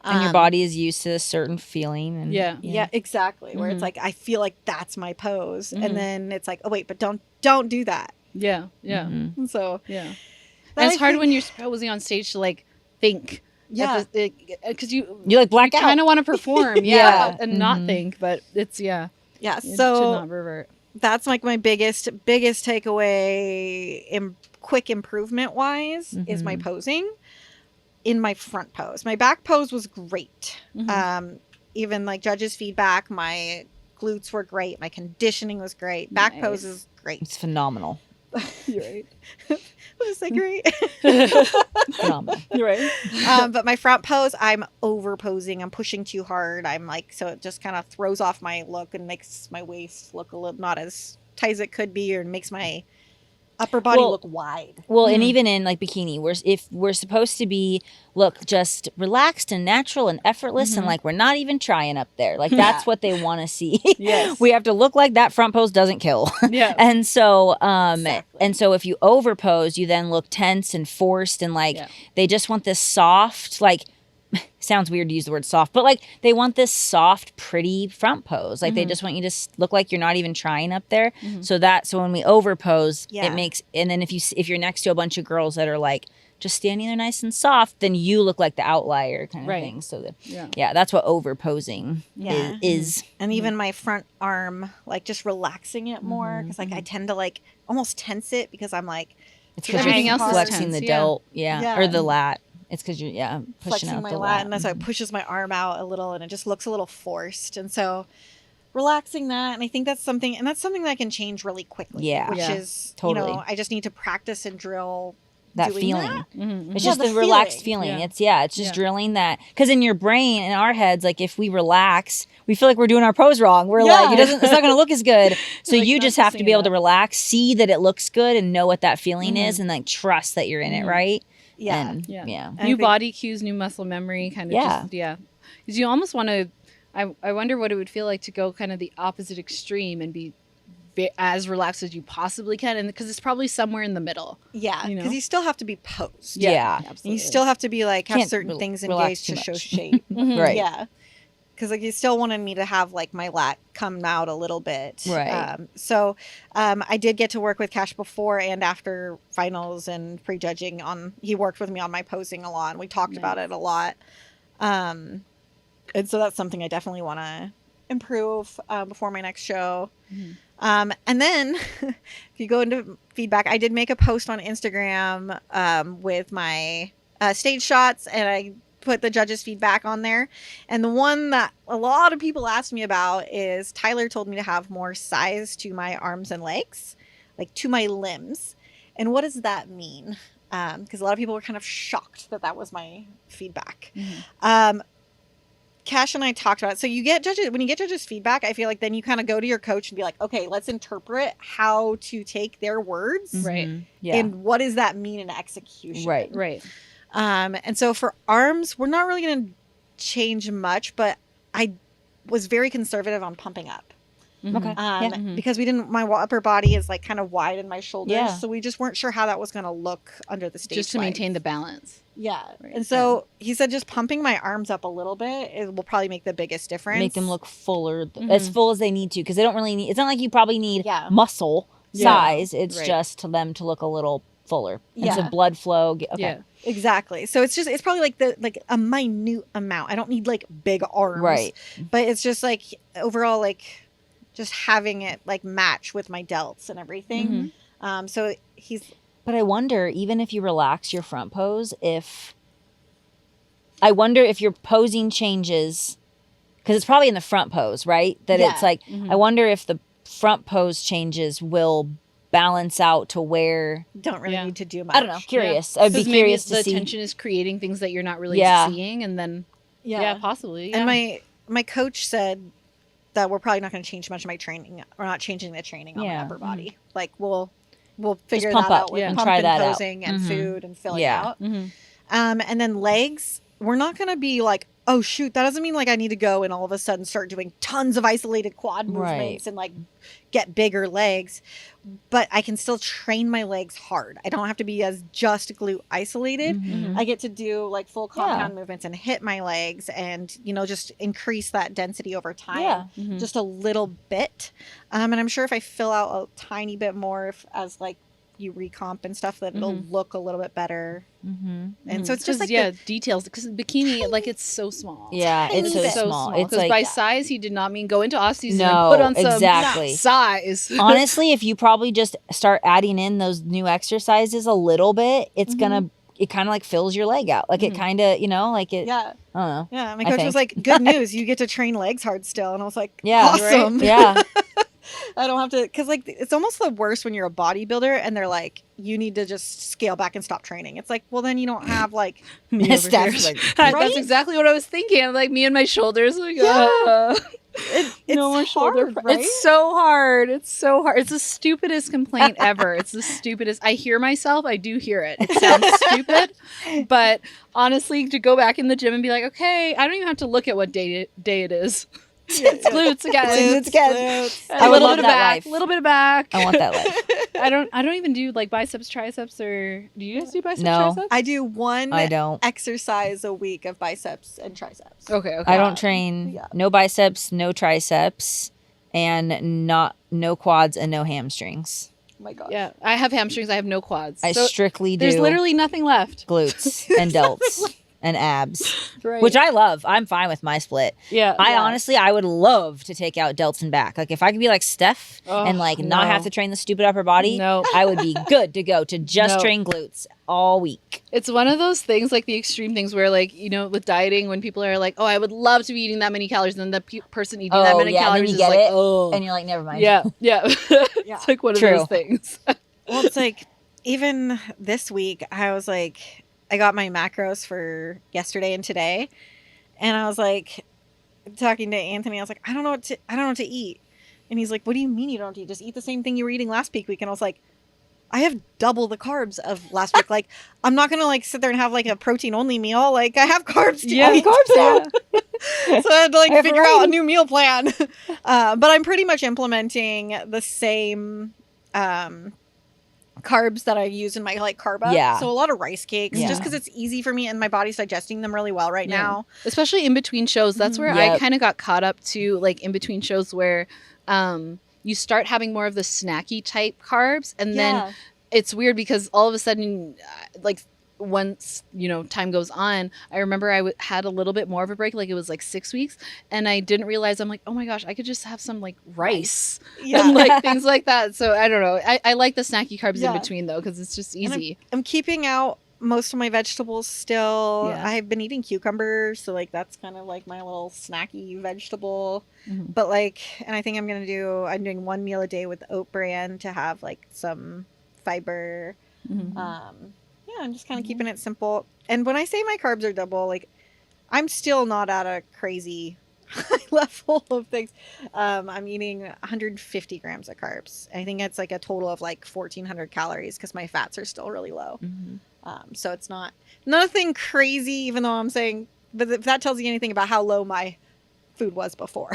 S2: And your body is used to a certain feeling. And,
S1: yeah, exactly. Where it's like, I feel like that's my pose. And then it's like, oh wait, but don't do that.
S3: Yeah. Yeah.
S1: And so
S3: and it's hard when you're posing on stage to like think.
S1: Yeah,
S3: because you
S2: like black out.
S3: Kind of want to perform, and not think, but it's
S1: yeah.
S3: It
S1: So
S3: should not revert.
S1: That's like my biggest takeaway, quick improvement wise, is my posing in my front pose. My back pose was great. Even like judges' feedback, my glutes were great. My conditioning was great. Back pose is great.
S2: It's phenomenal.
S3: You're right.
S1: What is that great?
S2: Phenomenal.
S3: You're right.
S1: But my front pose, I'm over posing. I'm pushing too hard. I'm like, so it just kind of throws off my look and makes my waist look a little not as tight as it could be, or makes my upper body look wide.
S2: Well, and even in like bikini, if we're supposed to be just relaxed and natural and effortless and like we're not even trying up there. Like that's what they want to see.
S3: Yes.
S2: We have to look like that front pose doesn't kill.
S3: Yeah.
S2: And so and so if you over pose, you then look tense and forced and like they just want this soft, like sounds weird to use the word soft, but like they want this soft, pretty front pose. Like they just want you to look like you're not even trying up there. So when we over pose, it makes, and then if you're next to a bunch of girls that are like just standing there nice and soft, then you look like the outlier kind of thing. So that's what over posing is.
S1: And even my front arm, like just relaxing it more, because like I tend to like almost tense it because I'm like,
S2: it's because
S3: everything
S2: you're
S3: else is
S2: flexing
S3: tense,
S2: the delt, or the lat. It's because you're pushing
S1: flexing
S2: out
S1: my
S2: the
S1: lat, and so it pushes my arm out a little, and it just looks a little forced. And so relaxing that, and I think that's something that I can change really quickly. Which is
S2: totally.
S1: I just need to practice and drill
S2: that
S1: doing
S2: feeling.
S1: That.
S2: It's just the relaxed feeling. It's just drilling that, because in your brain, in our heads, like if we relax, we feel like we're doing our pose wrong. We're like, it's not going to look as good. So
S3: like,
S2: you just have to be able to relax, see that it looks good, and know what that feeling is, and like trust that you're in it, right?
S3: New body cues, new muscle memory, kind of because you almost want to. I wonder what it would feel like to go kind of the opposite extreme and be as relaxed as you possibly can, and because it's probably somewhere in the middle.
S1: Because you still have to be posed.
S3: Absolutely.
S1: You still have to be like have certain things engaged to show shape.
S2: Right.
S1: Yeah. Because like you still wanted me to have like my lat come out a little bit,
S2: right?
S1: So I did get to work with Cash before and after finals and prejudging. He worked with me on my posing a lot, and we talked about it a lot. And so that's something I definitely want to improve before my next show. And then if you go into feedback, I did make a post on Instagram with my stage shots, and I put the judges' feedback on there. And the one that a lot of people asked me about is Tyler told me to have more size to my arms and legs, like to my limbs. And what does that mean? Because a lot of people were kind of shocked that was my feedback. Cash and I talked about it. So you get judges, when you get judges' feedback, I feel like then you kind of go to your coach and be like, okay, let's interpret how to take their words.
S3: Right.
S2: Yeah.
S1: And what does that mean in execution?
S3: Right.
S1: And so for arms, we're not really going to change much, but I was very conservative on pumping up.
S2: Okay.
S1: Because my upper body is like kind of wide in my shoulders.
S2: Yeah.
S1: So we just weren't sure how that was going to look under the stage
S3: Just to
S1: light.
S3: maintain the balance.
S1: Yeah.
S3: Right.
S1: And so he said just pumping my arms up a little bit, it will probably make the biggest difference.
S2: Make them look fuller, as full as they need to, because they don't really need. It's not like you probably need
S1: Yeah.
S2: muscle
S3: Yeah.
S2: size. It's
S3: Right.
S2: just to them to look a little fuller. And
S1: Yeah.
S2: so blood flow. Okay.
S3: Yeah.
S1: Exactly. So it's probably like a minute amount. I don't need like big arms.
S2: Right.
S1: But it's just like overall like just having it like match with my delts and everything. So he's
S2: But I wonder, even if you relax your front pose, I wonder if your posing changes, because it's probably in the front pose, right? That
S1: Yeah.
S2: it's like, I wonder if the front pose changes will balance out to where,
S1: don't really
S3: Yeah.
S1: need to do much.
S2: I don't know, curious. I'd be
S3: 'Cause maybe
S2: curious
S3: the
S2: to see.
S3: tension is creating things that you're not really
S2: Yeah.
S3: seeing, and then
S1: Yeah.
S3: possibly. Yeah.
S1: And my coach said that we're probably not going to change much of my training. We're not changing the training on my
S2: Yeah.
S1: upper body. Like we'll figure
S2: pump
S1: that
S2: up
S1: out with
S2: and
S1: pump
S2: try
S1: and
S2: that out.
S1: posing and food and filling
S2: Yeah.
S1: out. And then legs, we're not going to be like, oh shoot, that doesn't mean like I need to go and all of a sudden start doing tons of isolated quad movements and like get bigger legs. But I can still train my legs hard. I don't have to be as just glute isolated. I get to do like full compound movements and hit my legs and, just increase that density over time just a little bit. And I'm sure if I fill out a tiny bit more as like you recomp and stuff, that it'll look a little bit better. And so it's just like
S3: details, because bikini, like, it's so small.
S2: Yeah, it's so
S3: It's
S2: small. It's
S3: because
S2: like,
S3: by size, he did not mean go into off season
S2: No,
S3: and put on some
S2: exactly.
S3: size.
S2: honestly, if you probably just start adding in those new exercises a little bit, it's gonna, it kind of like fills your leg out. Like it kind of, like it,
S1: yeah.
S2: I don't know.
S1: Yeah, my
S2: I
S1: coach
S2: think.
S1: was like, good news, you get to train legs hard still. And I was like,
S2: Yeah.
S1: awesome.
S2: Yeah.
S1: I don't have to, because like it's almost the worst when you're a bodybuilder and they're like, you need to just scale back and stop training. It's like, well, then you don't have like
S3: Me over
S2: Steph,
S3: here.
S2: like,
S1: Right?
S3: That's exactly what I was thinking. Like me and my shoulders. Like,
S1: it's
S3: no more shoulder.
S1: hard, right?
S3: It's so hard. It's so hard. It's the stupidest complaint ever. It's the stupidest. I hear myself. I do hear it. It sounds stupid, but honestly, to go back in the gym and be like, okay, I don't even have to look at what day it is. It's glutes again.
S2: Glutes again.
S3: A
S2: I would
S3: little
S2: love
S3: bit of
S2: that
S3: back.
S2: life.
S3: A little bit of back.
S2: I want that life.
S3: I don't even do like biceps, triceps, or do you guys do biceps,
S2: No.
S3: triceps?
S1: I do one
S2: I don't.
S1: exercise a week of biceps and triceps.
S3: Okay.
S2: I don't train
S1: Yeah.
S2: no biceps, no triceps, and no quads and no hamstrings.
S1: Oh my gosh.
S3: Yeah, I have hamstrings. I have no quads.
S2: I
S3: So
S2: strictly do
S3: there's literally nothing left.
S2: glutes and delts and abs,
S3: Right.
S2: which I love. I'm fine with my split.
S3: yeah.
S2: I would love to take out delts and back. Like if I could be like Steph
S3: Oh,
S2: and like not
S3: no.
S2: have to train the stupid upper body,
S3: No.
S2: I would be good to go to just
S3: No.
S2: train glutes all week.
S3: It's one of those things, like the extreme things where, like, with dieting, when people are like, oh, I would love to be eating that many calories, and then the person eating that many
S2: and then
S3: calories
S2: you
S3: is
S2: get
S3: like,
S2: it,
S3: oh.
S2: and you're like, never mind.
S3: Yeah.
S1: Yeah.
S3: It's like one of
S2: True.
S3: those things.
S1: Well, it's like even this week, I was like, I got my macros for yesterday and today, and I was like talking to Anthony. I was like, I don't know what to eat, and he's like, what do you mean you don't eat? Just eat the same thing you were eating last week. And I was like, I have double the carbs of last week. Like, I'm not gonna like sit there and have like a protein only meal. Like, I have carbs to eat.
S2: carbs now.
S1: So I had to like
S2: I have
S1: figure out a
S2: variety.
S1: new meal plan. But I'm pretty much implementing the same carbs that I use in my like carb up.
S2: Yeah.
S1: So a lot of rice cakes,
S2: Yeah.
S1: just because it's easy for me and my body's digesting them really well right
S3: Yeah.
S1: now.
S3: Especially in between shows. That's where I
S2: Yep.
S3: kind of got caught up to, like, in between shows where you start having more of the snacky type carbs, and then it's weird because all of a sudden, like, once time goes on, I remember I had a little bit more of a break, like it was like 6 weeks, and I didn't realize, I'm like, oh my gosh, I could just have some like rice and like things like that. So I don't know, I like the snacky carbs in between though, because it's just
S1: And
S3: easy.
S1: I'm keeping out most of my vegetables still.
S3: Yeah.
S1: I've been eating cucumbers, so like that's kind of like my little snacky vegetable.
S3: Mhm.
S1: But like, and I think I'm doing one meal a day with oat bran to have like some fiber.
S3: Mhm.
S1: Yeah, I'm just kind of keeping it simple. And when I say my carbs are double, like I'm still not at a crazy high level of things. I'm eating 150 grams of carbs. I think it's like a total of like 1,400 calories because my fats are still really low. So it's not nothing crazy, even though I'm saying, but if that tells you anything about how low my food was before.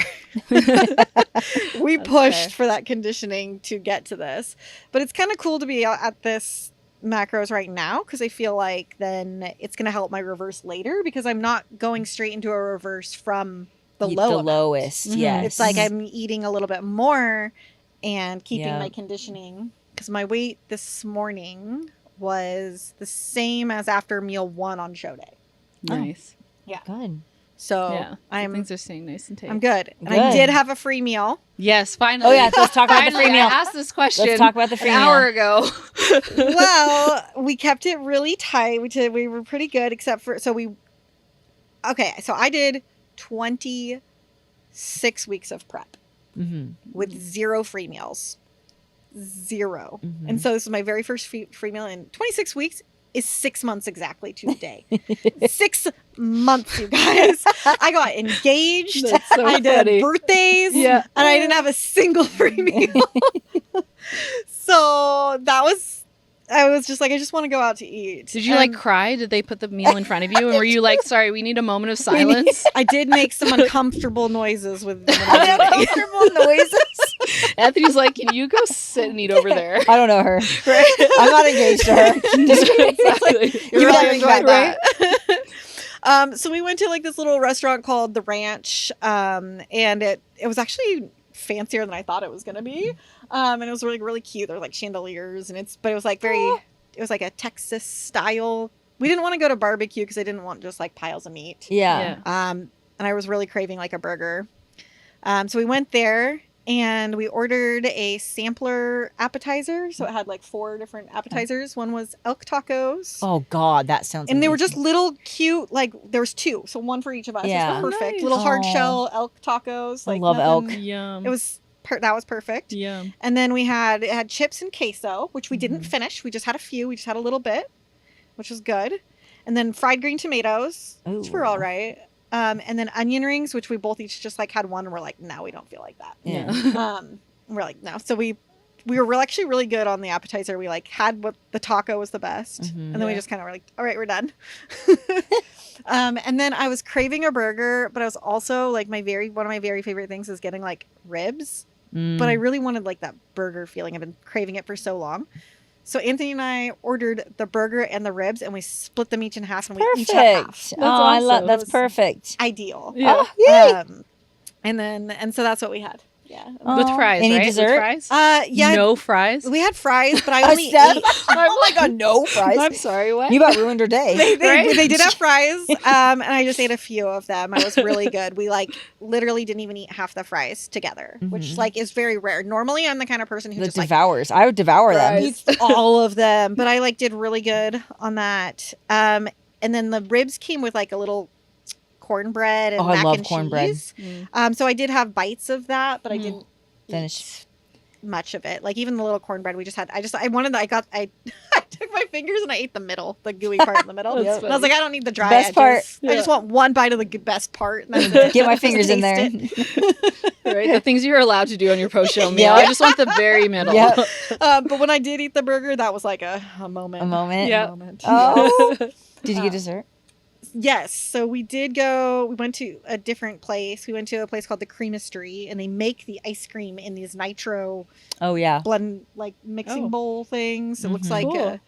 S1: We pushed for that conditioning to get to this, but it's kind of cool to be at this macros right now because I feel like then it's going to help my reverse later because I'm not going straight into a reverse from the
S2: lowest. Yes,
S1: it's like I'm eating a little bit more and keeping my conditioning because my weight this morning was the same as after meal 1 on show day.
S3: Nice.
S1: Yeah.
S2: Good.
S1: So
S3: things are staying nice and tight.
S1: I'm good. And I did have a free meal.
S3: Yes, finally.
S2: Oh yeah, let's talk about the free meal.
S3: I asked this question.
S2: Let's talk about the free
S3: an hour ago.
S1: Well, we kept it really tight. We were pretty good except for so I did 26 weeks of prep with 0 free meals. 0. And so this is my very first free meal in 26 weeks is 6 months exactly to the day. 6 months, you guys. I got engaged. I did birthdays. And I didn't have a single free meal. So I was just like, I just want to go out to eat.
S3: Did you like cry? Did they put the meal in front of you? And were you like, sorry, we need a moment of silence?
S1: I did make some uncomfortable noises with
S2: Uncomfortable noises.
S3: Anthony's like, can you go sit and eat over there?
S2: I don't know her. I'm not engaged to her.
S1: Exactly. You're really enjoying that. So we went to like this little restaurant called The Ranch. And it was actually fancier than I thought it was going to be. And it was really, really cute. There were like chandeliers but it was like it was like a Texas style. We didn't want to go to barbecue because I didn't want just like piles of meat.
S2: Yeah.
S1: And I was really craving like a burger. So we went there and we ordered a sampler appetizer. So it had like 4 different appetizers. One was elk tacos.
S2: Oh God, that sounds
S1: And
S2: amazing.
S1: they were just little cute, like there was 2. So one for each of us.
S2: Yeah.
S1: It was perfect.
S3: Nice.
S1: Little hard shell elk tacos.
S2: I
S1: Like
S2: love elk.
S3: Yum.
S1: It was that was perfect.
S3: Yum.
S1: And then it had chips and queso, which we didn't finish. We just had a few. We just had a little bit, which was good. And then fried green tomatoes, which were all right. And then onion rings, which we both each just like had one, and we're like, no, we don't feel like that.
S2: Yeah.
S1: We're like, no. So we were actually really good on the appetizer. We like had what the taco was the best, and then we just kind of were like, all right, we're done. And then I was craving a burger, but I was also like one of my very favorite things is getting like ribs. But I really wanted like that burger feeling. I've been craving it for so long. So Anthony and I ordered the burger and the ribs, and we split them each in half, and we each had half.
S2: That's I love that's perfect.
S1: Ideal.
S3: Yeah.
S1: And so that's what we had. Yeah.
S3: With fries,
S2: Any
S3: right?
S2: dessert?
S3: With fries?
S1: Yeah.
S3: No fries?
S1: We had fries, but I only
S2: Steph?
S1: ate.
S2: I'm like, no fries.
S3: I'm sorry, what?
S2: You about ruined her day.
S1: They did have fries, and I just ate a few of them. It was really good. We like literally didn't even eat half the fries together, which like is very rare. Normally, I'm the kind of person who just
S2: devours. I would devour them.
S1: eats all of them, but I like did really good on that. And then the ribs came with like a little cornbread and mac and
S2: cornbread.
S1: cheese. So I did have bites of that, but I didn't
S2: Finish
S1: much of it. Like even the little cornbread we just had. I took my fingers and I ate the middle, the gooey part in the middle. And I was like, I don't need the dry
S2: Best
S1: edges.
S2: part.
S1: I just want one bite of the best part. And that's it.
S2: Get my fingers in there.
S3: Right? The things you're allowed to do on your post-show meal. I just want the very middle.
S2: Yep.
S1: But when I did eat the burger, that was like a moment.
S2: A moment.
S3: Yeah.
S1: A moment.
S2: Oh. Did you get dessert?
S1: Yes. So we went to a different place. We went to a place called the Creamery, and they make the ice cream in these nitro
S2: Oh yeah.
S1: blend, like mixing bowl things. It looks like
S3: Cool.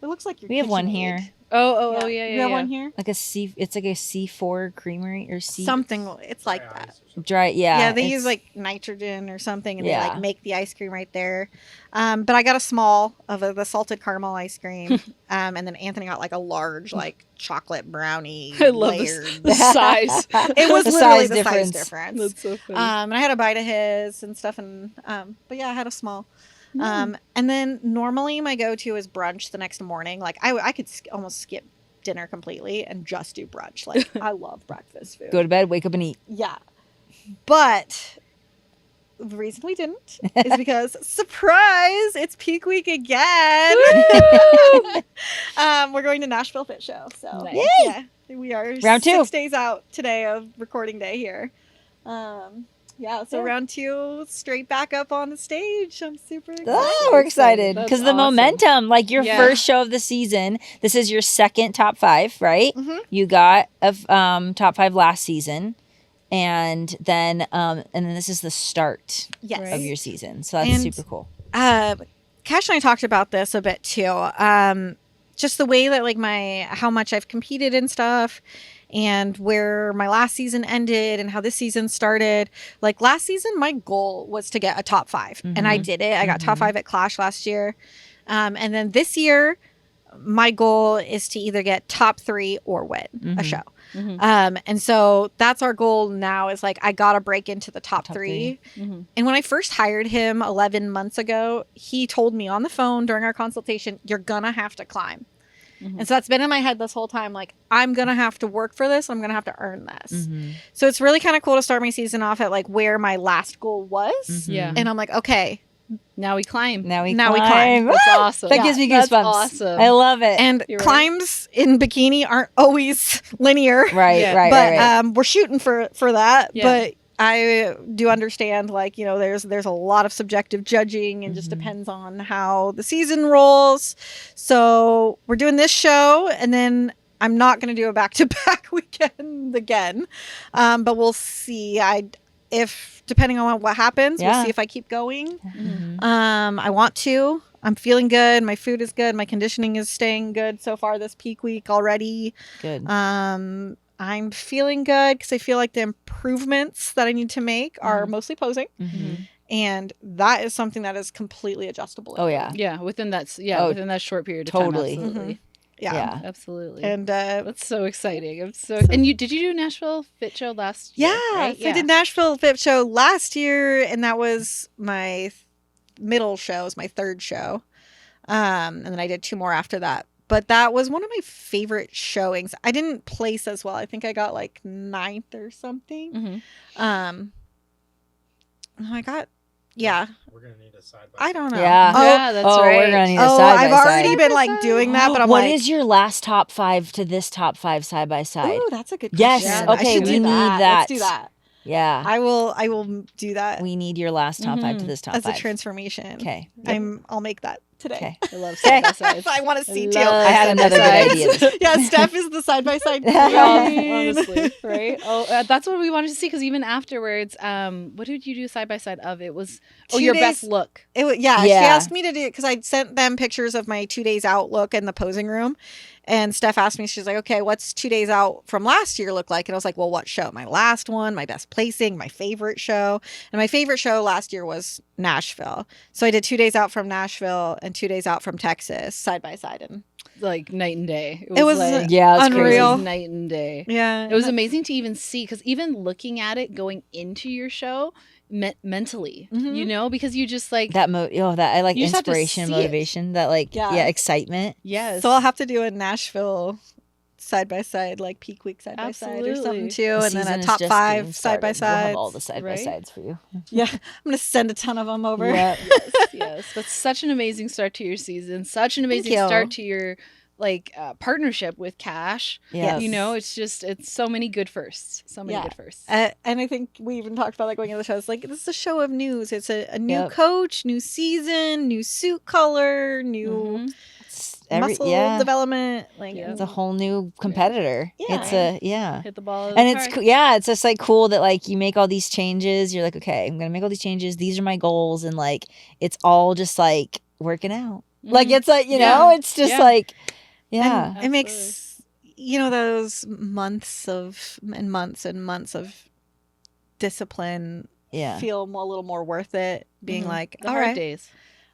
S1: it looks like your
S2: We have one
S1: KitchenAid.
S2: here.
S3: Oh, yeah.
S1: You have one here?
S2: Like it's like a C4 creamery or C
S1: Something. It's like that.
S2: dry. Yeah.
S1: Yeah, they
S2: it's-
S1: use like nitrogen or something, and they
S2: Yeah.
S1: like make the ice cream right there. But I got a small of the salted caramel ice cream, and then Anthony got like a large like chocolate brownie.
S3: I love
S1: layered.
S3: the size.
S1: It was
S2: The
S1: literally
S2: size
S1: the size
S2: difference.
S1: difference.
S3: That's so funny.
S1: And I had a bite of his and stuff, and but yeah, I had a small. And then normally my go-to is brunch the next morning. Like I could almost skip dinner completely and just do brunch. Like I love breakfast food.
S2: Go to bed, wake up and eat.
S1: Yeah. But the reason we didn't is because surprise, it's peak week again. We're going to Nashville Fit Show. So
S3: Nice.
S2: Yay!
S1: yeah, we are
S2: Round 2.
S1: 6 days out today of recording day here. So round 2, straight back up on the stage. I'm super excited.
S2: Oh, we're excited
S3: That's
S2: because the
S3: awesome.
S2: momentum, like your
S3: Yeah.
S2: first show of the season. This is your second top 5, right?
S1: Mhm.
S2: You got a top 5 last season, and then this is the start
S1: Yes.
S3: Right.
S2: of your season. So that's
S1: And-
S2: super cool.
S1: Cash and I talked about this a bit too. Just the way that like how much I've competed and stuff, and where my last season ended and how this season started. Like last season, my goal was to get a top 5, and I did it. I got top 5 at Clash last year. And then this year, my goal is to either get top 3 or win a show. And so that's our goal now, is like, I got to break into the top 3. And when I first hired him 11 months ago, he told me on the phone during our consultation, you're going to have to climb. And so that's been in my head this whole time. Like, I'm going to have to work for this. I'm going to have to earn this. So it's really kind of cool to start my season off at like where my last goal was.
S3: Yeah.
S1: And I'm like, okay,
S3: Now we climb.
S2: Now we
S1: Now we
S2: climb.
S1: climb.
S3: That's awesome.
S2: That gives me goosebumps.
S3: That's awesome.
S2: I love it.
S1: and
S3: You're right.
S1: climbs in bikini aren't always linear.
S2: right,
S3: Yeah.
S2: right,
S1: But
S2: right.
S1: we're shooting for that.
S3: Yeah.
S1: But I do understand, like, you know, there's a lot of subjective judging, and just depends on how the season rolls. So we're doing this show, and then I'm not going to do a back-to-back weekend again. But we'll see. If depending on what happens,
S2: Yeah.
S1: we'll see if I keep going.
S3: Mm-hmm.
S1: I want to. I'm feeling good. My food is good. My conditioning is staying good so far this peak week already.
S2: Good.
S1: I'm feeling good because I feel like the improvements that I need to make are mostly posing. And that is something that is completely adjustable.
S2: Oh, yeah.
S3: Yeah, within that
S2: Oh,
S3: within that short period of
S2: totally.
S3: time. Absolutely.
S1: Yeah.
S2: Yeah.
S3: Absolutely.
S1: And
S3: That's so exciting. I'm so and did you do Nashville Fit Show last year?
S1: yeah,
S3: right?
S1: so I did Nashville Fit Show last year, and that was my middle show, was my 3rd show. And then I did 2 more after that. But that was one of my favorite showings. I didn't place as well. I think I got like 9th or something. I got, yeah,
S4: We're gonna need a side by
S1: I don't know.
S2: Yeah.
S1: Oh,
S3: Yeah, that's
S2: oh,
S3: right.
S2: we're going to need a
S1: oh,
S2: side
S1: I've
S2: by
S1: already
S2: side.
S1: been like doing that, but I'm
S2: What
S1: like,
S2: is your last top 5 to this top 5 side by side?
S1: ooh, that's a good
S2: Yes,
S1: question.
S3: okay,
S1: I should
S3: we
S1: do
S2: need
S1: that.
S2: that.
S1: Let's do that.
S2: Yeah.
S1: I will do that
S2: We need your last top 5 to this top
S1: as
S2: 5.
S1: a transformation.
S2: Okay.
S1: I'll make that today.
S2: Okay.
S3: I love side by side.
S1: I want to see too.
S3: Love
S2: I had another good
S3: side-by-sides.
S2: idea.
S1: Yeah, Steph is the side by side.
S3: Honestly, right? Oh, that's what we wanted to see, because even afterwards, what did you do side by side of? It was
S1: 2
S3: your
S1: days-
S3: best look.
S1: Yeah, she
S2: Yeah.
S1: asked me to do it because I'd sent them pictures of my 2 days out look in the posing room. And Steph asked me, she's like, okay, what's 2 days out from last year look like? And I was like, well, what show? My last one, my best placing, my favorite show. And my favorite show last year was Nashville. So I did 2 days out from Nashville and 2 days out from Texas, side by side. And
S3: Like night and day.
S1: It was
S3: like,
S2: Yeah, it's
S1: unreal.
S2: crazy.
S3: night and day.
S1: yeah,
S3: It was amazing to even see, because even looking at it going into your show mentally, you know, because you just like,
S2: That that I like
S3: You just have to
S2: inspiration,
S3: see it.
S2: motivation, that like
S1: Yeah.
S2: excitement.
S3: yes.
S1: So I'll have to do a Nashville side by side, like peak week side by side or something
S3: Absolutely.
S1: too,
S2: The
S1: and then
S2: season
S1: a
S2: is
S1: top
S2: just
S1: 5
S2: getting
S1: side by
S2: started. We'll have
S1: side.
S2: all the side by
S3: Right?
S2: sides for you.
S1: Yeah, I'm gonna send a ton of them over.
S2: Yeah.
S3: yes. But such an amazing start to your season. Such an amazing
S1: you.
S3: start to your partnership with Cash.
S2: Yes.
S3: You know, it's so many good firsts. So many
S1: Yeah.
S3: good firsts.
S1: And I think we even talked about like going to the show. It's like, this is a show of news. It's a new
S2: Yep.
S1: coach, new season, new suit color, new
S3: Mhm.
S2: It's
S1: muscle development. Like,
S3: Yeah.
S2: It's a whole new competitor.
S1: Yeah.
S2: It's a yeah.
S3: Hit the ball.
S2: And it's it's just like cool that like you make all these changes. You're like, okay, I'm gonna make all these changes. These are my goals, and like it's all just like working out. Like it's like
S3: Yeah.
S2: it's just
S3: Yeah.
S2: like yeah.
S1: and it makes, you know, those months and months of discipline
S2: Yeah.
S1: feel a little more worth it. Being
S3: Mhm.
S1: like,
S3: The
S1: all
S3: hard
S1: right,
S3: days.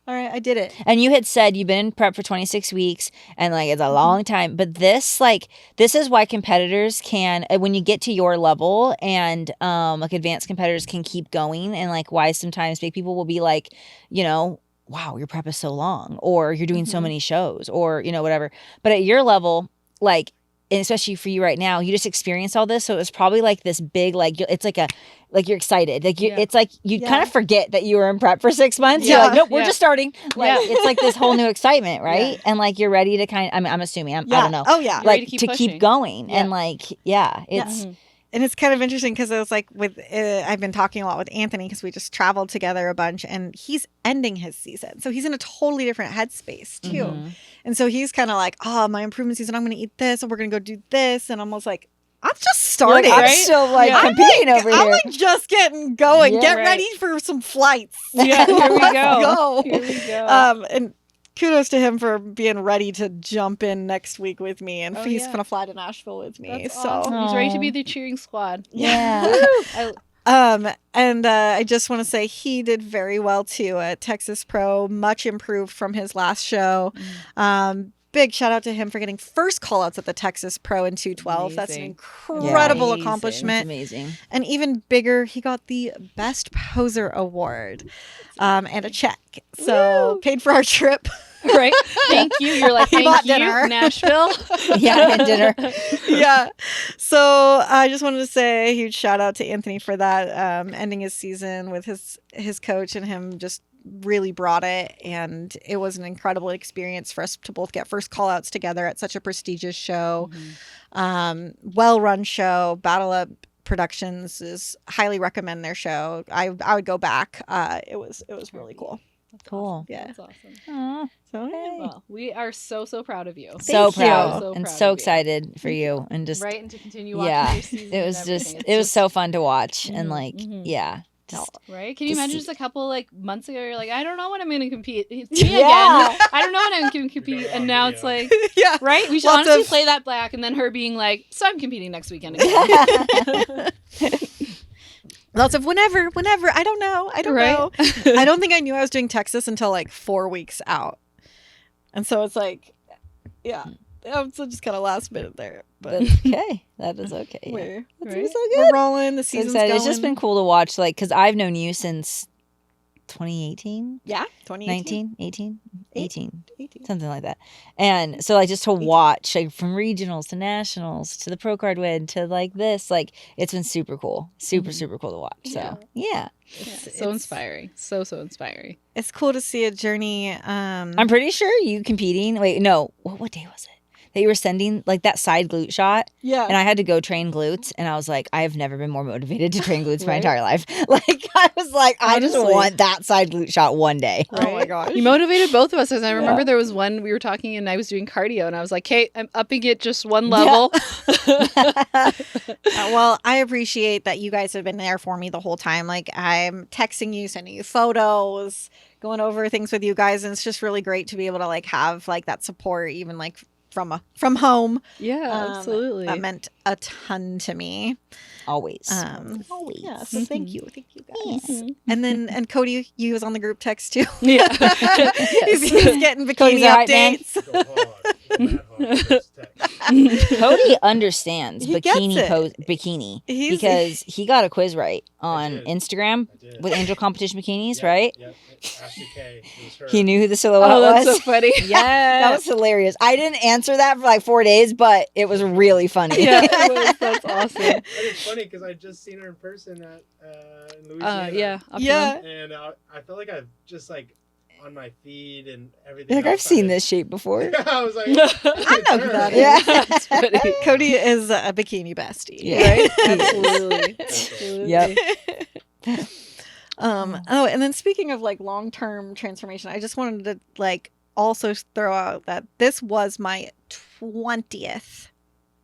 S1: I did it.
S2: And you had said you've been in prep for 26 weeks and like it's a long time, but this is why competitors can, when you get to your level and like advanced competitors can keep going, and like why sometimes big people will be like, you know, wow, your prep is so long, or you're doing so many shows, or you know, whatever. But at your level, like and especially for you right now, you just experienced all this. So it was probably like this big, like, it's like you're excited. Like it's like you kind of forget that you were in prep for 6 months. You're like, nope, we're just starting. Like it's like this whole new excitement, right?
S1: Yeah.
S2: And like you're ready to I'm assuming, I don't know.
S1: Oh yeah.
S2: Like
S3: to
S2: to keep going. And like, it's
S1: And it's kind of interesting because it was like with I've been talking a lot with Anthony because we just traveled together a bunch, and he's ending his season, so he's in a totally different headspace too. And so he's kind of like, oh, my improvement season, I'm going to eat this, and we're going to go do this, and I'm almost like, I'm just starting.
S2: I'm still like competing over here.
S1: I'm like just getting going.
S2: Yeah,
S1: Get ready for some flights.
S3: Yeah, here we go.
S1: Go.
S3: Here we go.
S1: And kudos to him for being ready to jump in next week with me, and he's
S3: yeah.
S1: gonna fly to Nashville with me.
S3: That's
S1: so
S3: awesome. He's ready to be the cheering squad.
S2: Yeah.
S1: and I just want to say he did very well too at Texas Pro, much improved from his last show. Big shout out to him for getting first call outs at the Texas Pro in 212. That's an incredible accomplishment.
S2: Amazing.
S1: And even bigger, he got the Best Poser Award and a check. So paid for our trip.
S3: Right? Thank you. You're like, thank
S1: bought
S3: you,
S1: dinner.
S3: Nashville.
S2: Yeah, and dinner.
S1: Yeah. So I just wanted to say a huge shout out to Anthony for that, ending his season with his coach, and him just really brought it. And it was an incredible experience for us to both get first call outs together at such a prestigious show. Well-run show. Battle Up Productions is highly recommend their show. I would go back. It was really cool.
S2: Cool.
S1: Yeah.
S3: That's awesome.
S2: Aw,
S1: So
S3: Well, we are so proud of you.
S2: so
S1: Thank you.
S2: proud
S3: So
S2: and
S3: proud
S2: so
S3: of you.
S2: excited for you, and just
S3: Right, and to continue watching
S2: yeah,
S3: your season.
S2: it was
S3: and
S2: just
S3: everything.
S2: it was so fun to watch, and like
S3: right. Can you
S2: just
S3: imagine
S2: see-
S3: just a couple like months ago? You're like, I don't know when I'm going to compete. It's me
S2: Yeah.
S3: again. I don't know when I'm going to compete, and now it's like,
S1: yeah.
S3: right? We should
S1: Lots
S3: honestly
S1: of-
S3: play that back, and then her being like, so I'm competing next weekend again.
S1: Lots of whenever. I don't know. I don't
S3: Right?
S1: know. I don't think I knew I was doing Texas until like 4 weeks out. And so it's like, yeah. I'm so just kind of last minute there. But
S2: that's okay. That is okay. Yeah.
S1: we're
S3: Right?
S1: we're rolling. The
S2: So
S1: season's
S2: excited.
S1: going.
S2: It's just been cool to watch, like, because I've known you since 2018,
S1: Yeah. 2018.
S2: 19, 18,
S1: 18.
S2: something like that. And so, like, just to watch, like, from regionals to nationals to the pro card win to like this, like, it's been super cool, super cool to watch. So yeah,
S3: So inspiring. So inspiring.
S1: It's cool to see a journey.
S2: I'm pretty sure you competing. Wait, no, what day was it that you were sending like that side glute shot?
S1: yeah.
S2: And I had to go train glutes, and I was like, I have never been more motivated to train glutes my
S3: Right?
S2: entire life. Like, I was like, I just
S3: Honestly.
S2: want that side glute shot one day.
S1: Oh my gosh.
S3: You motivated both of us. Because I remember there was one we were talking, and I was doing cardio, and I was like, "Hey, I'm upping it just one level."
S1: Well, I appreciate that you guys have been there for me the whole time. Like, I'm texting you, sending you photos, going over things with you guys, and it's just really great to be able to like have like that support, even like from home.
S3: Yeah, absolutely.
S1: That meant a ton to me.
S2: Always.
S1: Always. Yeah. So thank you guys.
S2: Yes.
S1: And Cody, you was on the group text too.
S3: Yeah.
S1: he's getting bikini
S2: Cody's all right, man.
S1: updates.
S4: Go hard. Go that hard. First text.
S2: Cody understands
S1: He gets it.
S2: bikini
S1: He's-
S2: because he got a quiz right on
S4: did.
S2: Instagram
S4: I did.
S2: with Angel Competition Bikinis,
S4: Yep,
S2: right?
S4: Yep. Ashley K. It was her.
S2: He knew who the silhouette
S3: Oh, that's
S2: was.
S3: so funny.
S2: Yeah, that was hilarious. I didn't answer that for like 4 days, but it was really funny.
S3: Yeah, it was. That's awesome.
S4: And it's funny because I just seen her in person at in Louisiana.
S3: Yeah.
S1: Yeah.
S4: And I felt like I've just like on my feed and everything.
S2: Like, I've
S4: else,
S2: seen this shape before.
S4: I was like,
S1: I know who that is.
S2: Yeah.
S3: That's funny.
S1: Cody is a bikini bestie.
S2: Yeah.
S3: Right? Absolutely. Absolutely.
S2: Yep.
S1: And then speaking of like long-term transformation, I just wanted to like also throw out that this was my 20th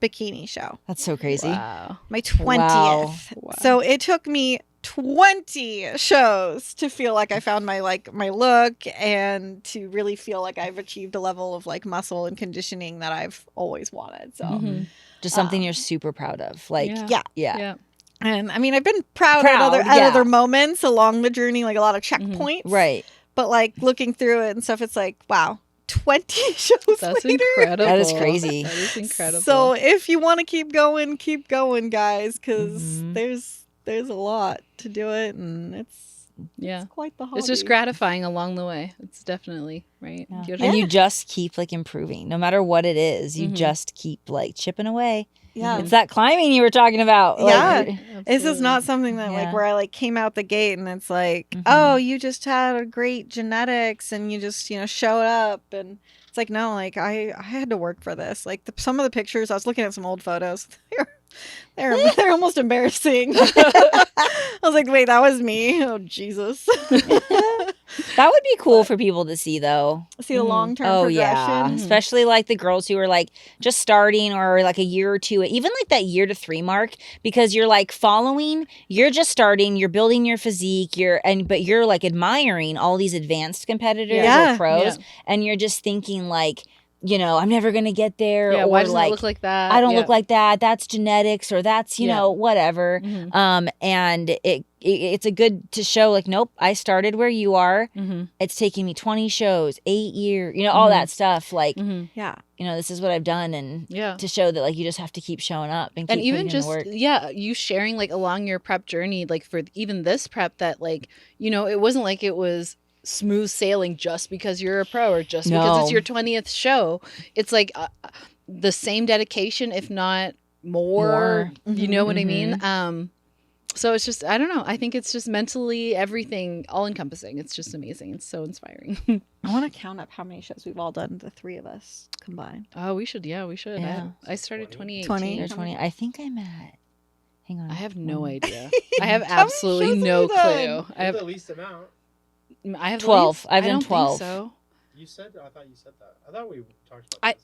S1: bikini show.
S2: That's so crazy.
S3: Wow.
S1: My 20th.
S2: Wow.
S1: So it took me 20 shows to feel like I found my look and to really feel like I've achieved a level of like muscle and conditioning that I've always wanted. So
S3: Mhm.
S2: Just something you're super proud of. Like,
S3: Yeah.
S2: yeah.
S3: Yeah.
S1: and I mean I've been proud, at
S2: Proud,
S1: other
S2: yeah.
S1: moments along the journey, like a lot of checkpoints.
S2: Right.
S1: But like looking through it and stuff, it's like, wow, 20 shows
S3: That's
S1: later.
S3: incredible.
S2: That is crazy.
S3: That is incredible.
S1: So if you want to keep going, guys, because
S2: Mhm.
S1: there's a lot to do it, and
S3: Yeah.
S1: It's quite the hobby.
S3: It's just gratifying along the way. It's definitely, right?
S2: Yeah.
S3: You
S2: And you just keep like improving. No matter what it is, you just keep like chipping away.
S1: Yeah.
S2: It's that climbing you were talking about.
S1: Yeah.
S2: Like,
S1: This is not something that like
S2: Yeah.
S1: where I like came out the gate and it's like, oh, you just had a great genetics and you just, showed up, and it's like, no, like I had to work for this. Like some of the pictures, I was looking at some old photos. They're almost embarrassing. I was like, wait, that was me. Oh, Jesus.
S2: that would be cool for people to see, though.
S1: See the long-term
S2: Oh,
S1: progression.
S2: yeah. Especially like the girls who are like just starting or like a year or two, even like that year to 3 mark, because you're like following, you're just starting, you're building your physique, but you're like admiring all these advanced competitors or pros, and you're just thinking like, I'm never going to get there.
S3: Yeah,
S2: or
S3: why doesn't
S2: like,
S3: it look like that?
S2: I don't look like that. That's genetics, or that's, whatever. And it's a good to show like, nope, I started where you are. It's taking me 20 shows, 8 years, all that stuff. Like,
S1: Yeah.
S2: this is what I've done. And
S3: Yeah.
S2: to show that like, you just have to keep showing up and keep
S3: even
S2: putting
S3: just,
S2: in the work.
S3: you sharing like along your prep journey, like for even this prep that like, it wasn't like it was smooth sailing just because you're a pro or just because it's your 20th show. It's like the same dedication, if not more. You know what I mean? So it's just, I don't know. I think it's just mentally everything, all encompassing. It's just amazing. It's so inspiring.
S1: I want to count up how many shows we've all done, the 3 of us combined.
S3: Oh, we should. Yeah, we should.
S2: Yeah.
S3: I started 2018.
S1: 20.
S2: Or 20. I think I'm at, hang on.
S3: I have no idea. I have absolutely no clue. I have
S4: the least amount.
S3: I have
S2: 12.
S3: Least?
S2: I've
S3: I
S2: done
S3: don't
S2: 12.
S3: Think so.
S4: I thought you said that. I thought we talked about this.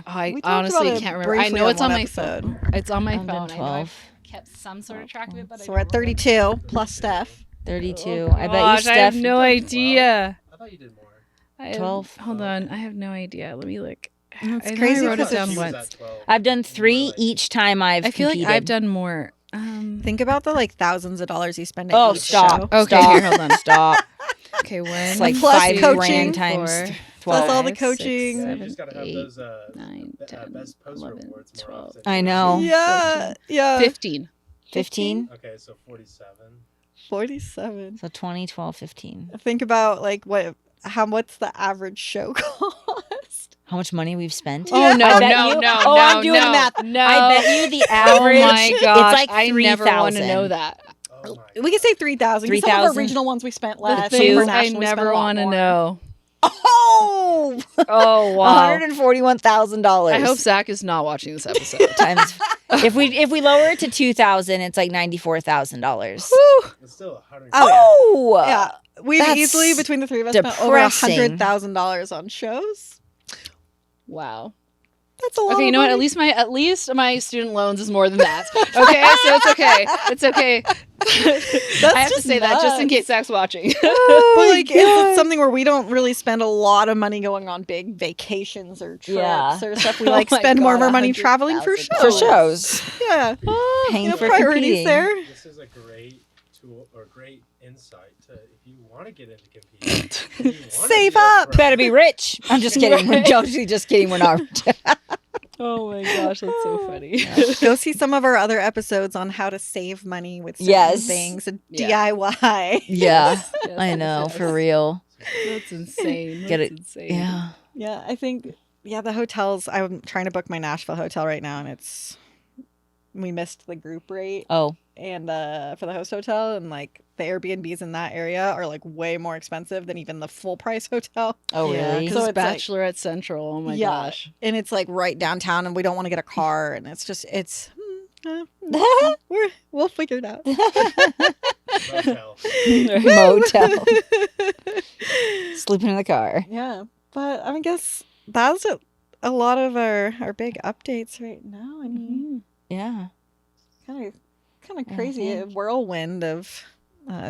S3: I
S1: We talked
S3: honestly
S1: about it
S3: can't remember. I
S1: briefly
S3: know
S1: on
S3: it's on
S1: one
S3: my
S1: episode.
S3: phone. It's on my
S2: I've done
S3: phone. I know
S2: 12.
S3: I've kept some sort of track of it, but
S1: So we're at 32 plus Steph.
S2: 32.
S3: Oh,
S2: I bet you
S3: gosh,
S2: Steph.
S3: I have no idea.
S4: I thought you did more.
S2: 12.
S3: Hold on. I have no idea. Let me look.
S1: It's
S3: I know
S1: crazy
S3: I wrote it
S1: 'cause
S3: down
S1: it's-
S3: once.
S2: I've done 3 each time I've
S3: I feel
S2: competed.
S3: like I've done more.
S1: Think about the like thousands of dollars you spend at
S2: Oh,
S1: each
S2: stop.
S1: show.
S3: Okay,
S2: Stop.
S3: here, hold on.
S2: Stop.
S3: Okay, one.
S2: It's like
S1: Plus
S2: 5
S1: coaching.
S2: grand times
S3: 4,
S2: 12.
S1: Plus all the
S3: 5,
S1: coaching.
S3: 6,
S4: Yeah, you
S3: 7,
S4: just gotta have
S3: 8,
S4: those
S3: 9, 10,
S4: best post
S3: 11,
S4: rewards more
S3: 12.
S4: often.
S2: I know.
S1: Yeah. Yeah.
S3: 15.
S2: 15.
S4: Okay, so 47.
S1: 47.
S2: So 20, 12, 15.
S1: Think about like what's the average show cost?
S2: How much money we've spent?
S3: Oh, no,
S2: I bet
S3: no,
S2: you-
S3: no,
S2: Oh,
S3: no,
S2: I'm doing
S3: no,
S2: the math.
S3: no.
S2: I bet you the average.
S3: Oh my gosh,
S2: It's like
S3: I never want to
S2: 3,000.
S3: know that.
S4: Oh my
S1: We could say 3,000. Some of
S2: 3,000.
S1: our regional ones we spent
S3: The
S1: less.
S3: things I
S1: International, we spent
S3: never
S1: a lot
S3: want to
S1: more.
S3: know.
S2: Oh,
S3: Oh wow!
S2: $141,000.
S3: I hope Zach is not watching this episode.
S2: times. If we lower it to 2,000, it's like $94,000.
S4: It's still 100.
S1: Oh,
S2: Oh,
S1: Yeah. We've
S2: That's
S1: easily, between the 3 of us, spent over
S2: depressing.
S1: $100,000 on shows.
S3: Wow.
S1: That's a lot.
S3: Okay, you
S1: of
S3: know what?
S1: money.
S3: At least my student loans is more than that. Okay, so it's okay. It's okay. I have to
S1: just
S3: say that just in
S1: nuts.
S3: case Zach's watching.
S1: But like, it's something where we don't really spend a lot of money going on big vacations or trips
S2: Yeah.
S1: or stuff. We
S3: Oh
S1: like
S3: my
S1: spend more of
S3: God,
S1: our money traveling for
S3: $100,000.
S1: shows.
S2: for shows.
S1: Yeah.
S2: Paying for
S1: Priorities
S2: competing.
S1: there.
S4: This is a great tool or great insight to if you want to get into competing. if you wanna
S1: Save
S4: be a
S1: up.
S4: pro,
S2: Better be rich. I'm just kidding. We're totally just kidding. We're not.
S3: Oh my gosh, that's so funny.
S1: Go see some of our other episodes on how to save money with certain
S2: Yes.
S1: things and
S3: Yeah.
S1: DIY.
S2: Yeah,
S3: Yes,
S2: I know,
S3: yes.
S2: for real.
S3: That's insane.
S2: Get
S3: That's
S2: it-
S3: insane.
S2: Yeah.
S1: Yeah, I think, the hotels, I'm trying to book my Nashville hotel right now, and we missed the group rate
S2: Oh,
S1: and for the host hotel, and like the Airbnbs in that area are like way more expensive than even the full price hotel.
S2: oh,
S3: Yeah,
S2: really?
S3: because
S1: So it's like-
S3: Bachelorette Central. Oh my
S1: Yeah.
S3: gosh.
S1: And it's like right downtown, and we don't want to get a car, and we'll figure it out.
S4: motel.
S2: Motel. Sleeping in the car.
S1: Yeah, but I guess that's a lot of our big updates right now. I mean,
S2: Yeah.
S1: kind of crazy whirlwind of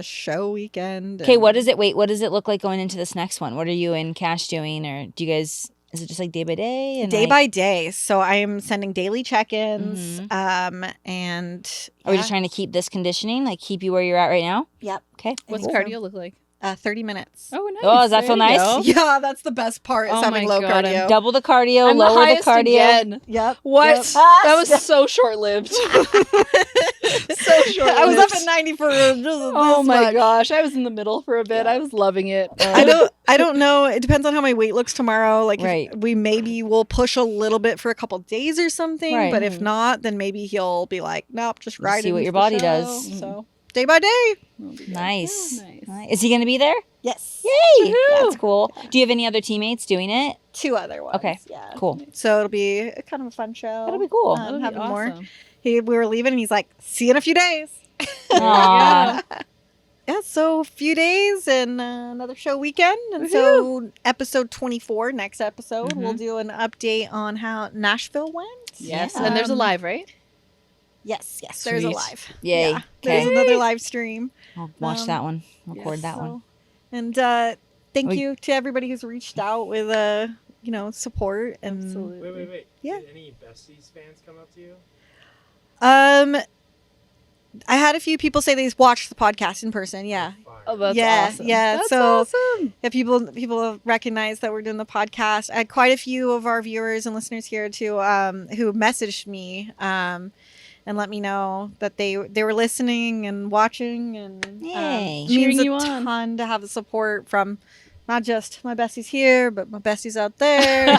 S1: show weekend.
S2: Okay,
S1: and-
S2: what is it? Wait, what does it look like going into this next one? What are you and Cash doing? Or do you guys, is it just like day by day? And
S1: Day
S2: like,
S1: by day. So I am sending daily check-ins.
S2: Mhm.
S1: And
S2: Are we just trying to keep this conditioning? Like keep you where you're at right now?
S1: Yep.
S2: Okay.
S3: What's
S1: Cool.
S3: cardio look like?
S1: 30 minutes.
S3: Oh, nice.
S2: Oh, does that feel
S3: There you
S2: nice?
S3: go.
S1: Yeah, that's the best part is
S3: Oh
S1: having
S3: my
S1: low
S3: God,
S1: cardio.
S2: Double the cardio,
S3: I'm
S2: lower the
S3: highest
S2: cardio.
S3: again.
S1: Yep.
S3: What?
S1: Yep.
S3: That was so short-lived. So short-lived.
S1: I was up at 90 for just
S3: Oh
S1: this
S3: my
S1: much.
S3: gosh, I was in the middle for a bit.
S1: Yeah.
S3: I was loving it.
S1: I don't know. It depends on how my weight looks tomorrow. Like
S2: Right.
S1: if we maybe will push a little bit for a couple days or something.
S2: Right.
S1: But if not, then maybe he'll be like, nope, just
S2: We'll
S1: ride
S2: see
S1: it
S2: what
S1: into
S2: your
S1: the
S2: body
S1: show.
S2: does.
S1: So day by day.
S2: Nice.
S3: Yeah, nice.
S2: Nice. Is he going to be there?
S1: Yes.
S2: Yay!
S3: Woohoo!
S2: That's cool. Do you have any other teammates doing it?
S1: 2 other ones.
S2: Okay.
S1: Yeah.
S2: Cool.
S1: So it'll be kind of a fun show.
S2: That'll be cool.
S3: That'll be
S1: having more.
S3: awesome.
S1: We were leaving and he's like, see you in a few days.
S2: Aw.
S1: Yeah, so a few days and another show weekend. And so episode 24, next episode, we'll do an update on how Nashville went.
S3: Yes,
S2: Yeah.
S3: and there's a live, right?
S1: Yes, there's a
S3: Sweet.
S1: live.
S2: Yay.
S1: Yeah, there's
S2: Okay.
S1: another live stream.
S2: I'll watch
S1: Um,
S2: that one. Record
S3: yes,
S2: that one.
S1: And thank
S2: We-
S1: you to everybody who's reached out with support and
S3: Absolutely.
S4: Wait.
S1: Yeah.
S4: Did any Besties fans come up to you?
S1: I had a few people say they watched the podcast in person. Yeah.
S4: Fire.
S3: Oh, that's
S1: Yeah,
S3: awesome.
S1: yeah,
S3: That's
S1: so-
S3: awesome.
S1: If people recognize that we're doing the podcast, I had quite a few of our viewers and listeners here too who messaged me and let me know that they were listening and watching and
S2: Yay.
S1: it
S3: Cheering
S1: means
S3: you
S1: a
S3: on.
S1: ton to have the support from not just my besties here but my besties out there.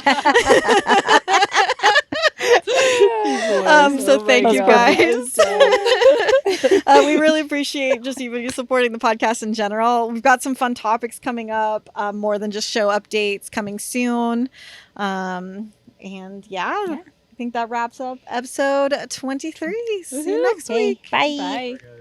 S1: So thank you guys. We really appreciate just even you supporting the podcast in general. We've got some fun topics coming up, more than just show updates coming soon. And I think that wraps up episode 23. See you
S3: Woohoo.
S1: next
S2: Okay,
S1: week.
S2: bye.
S3: Bye.
S4: Very good.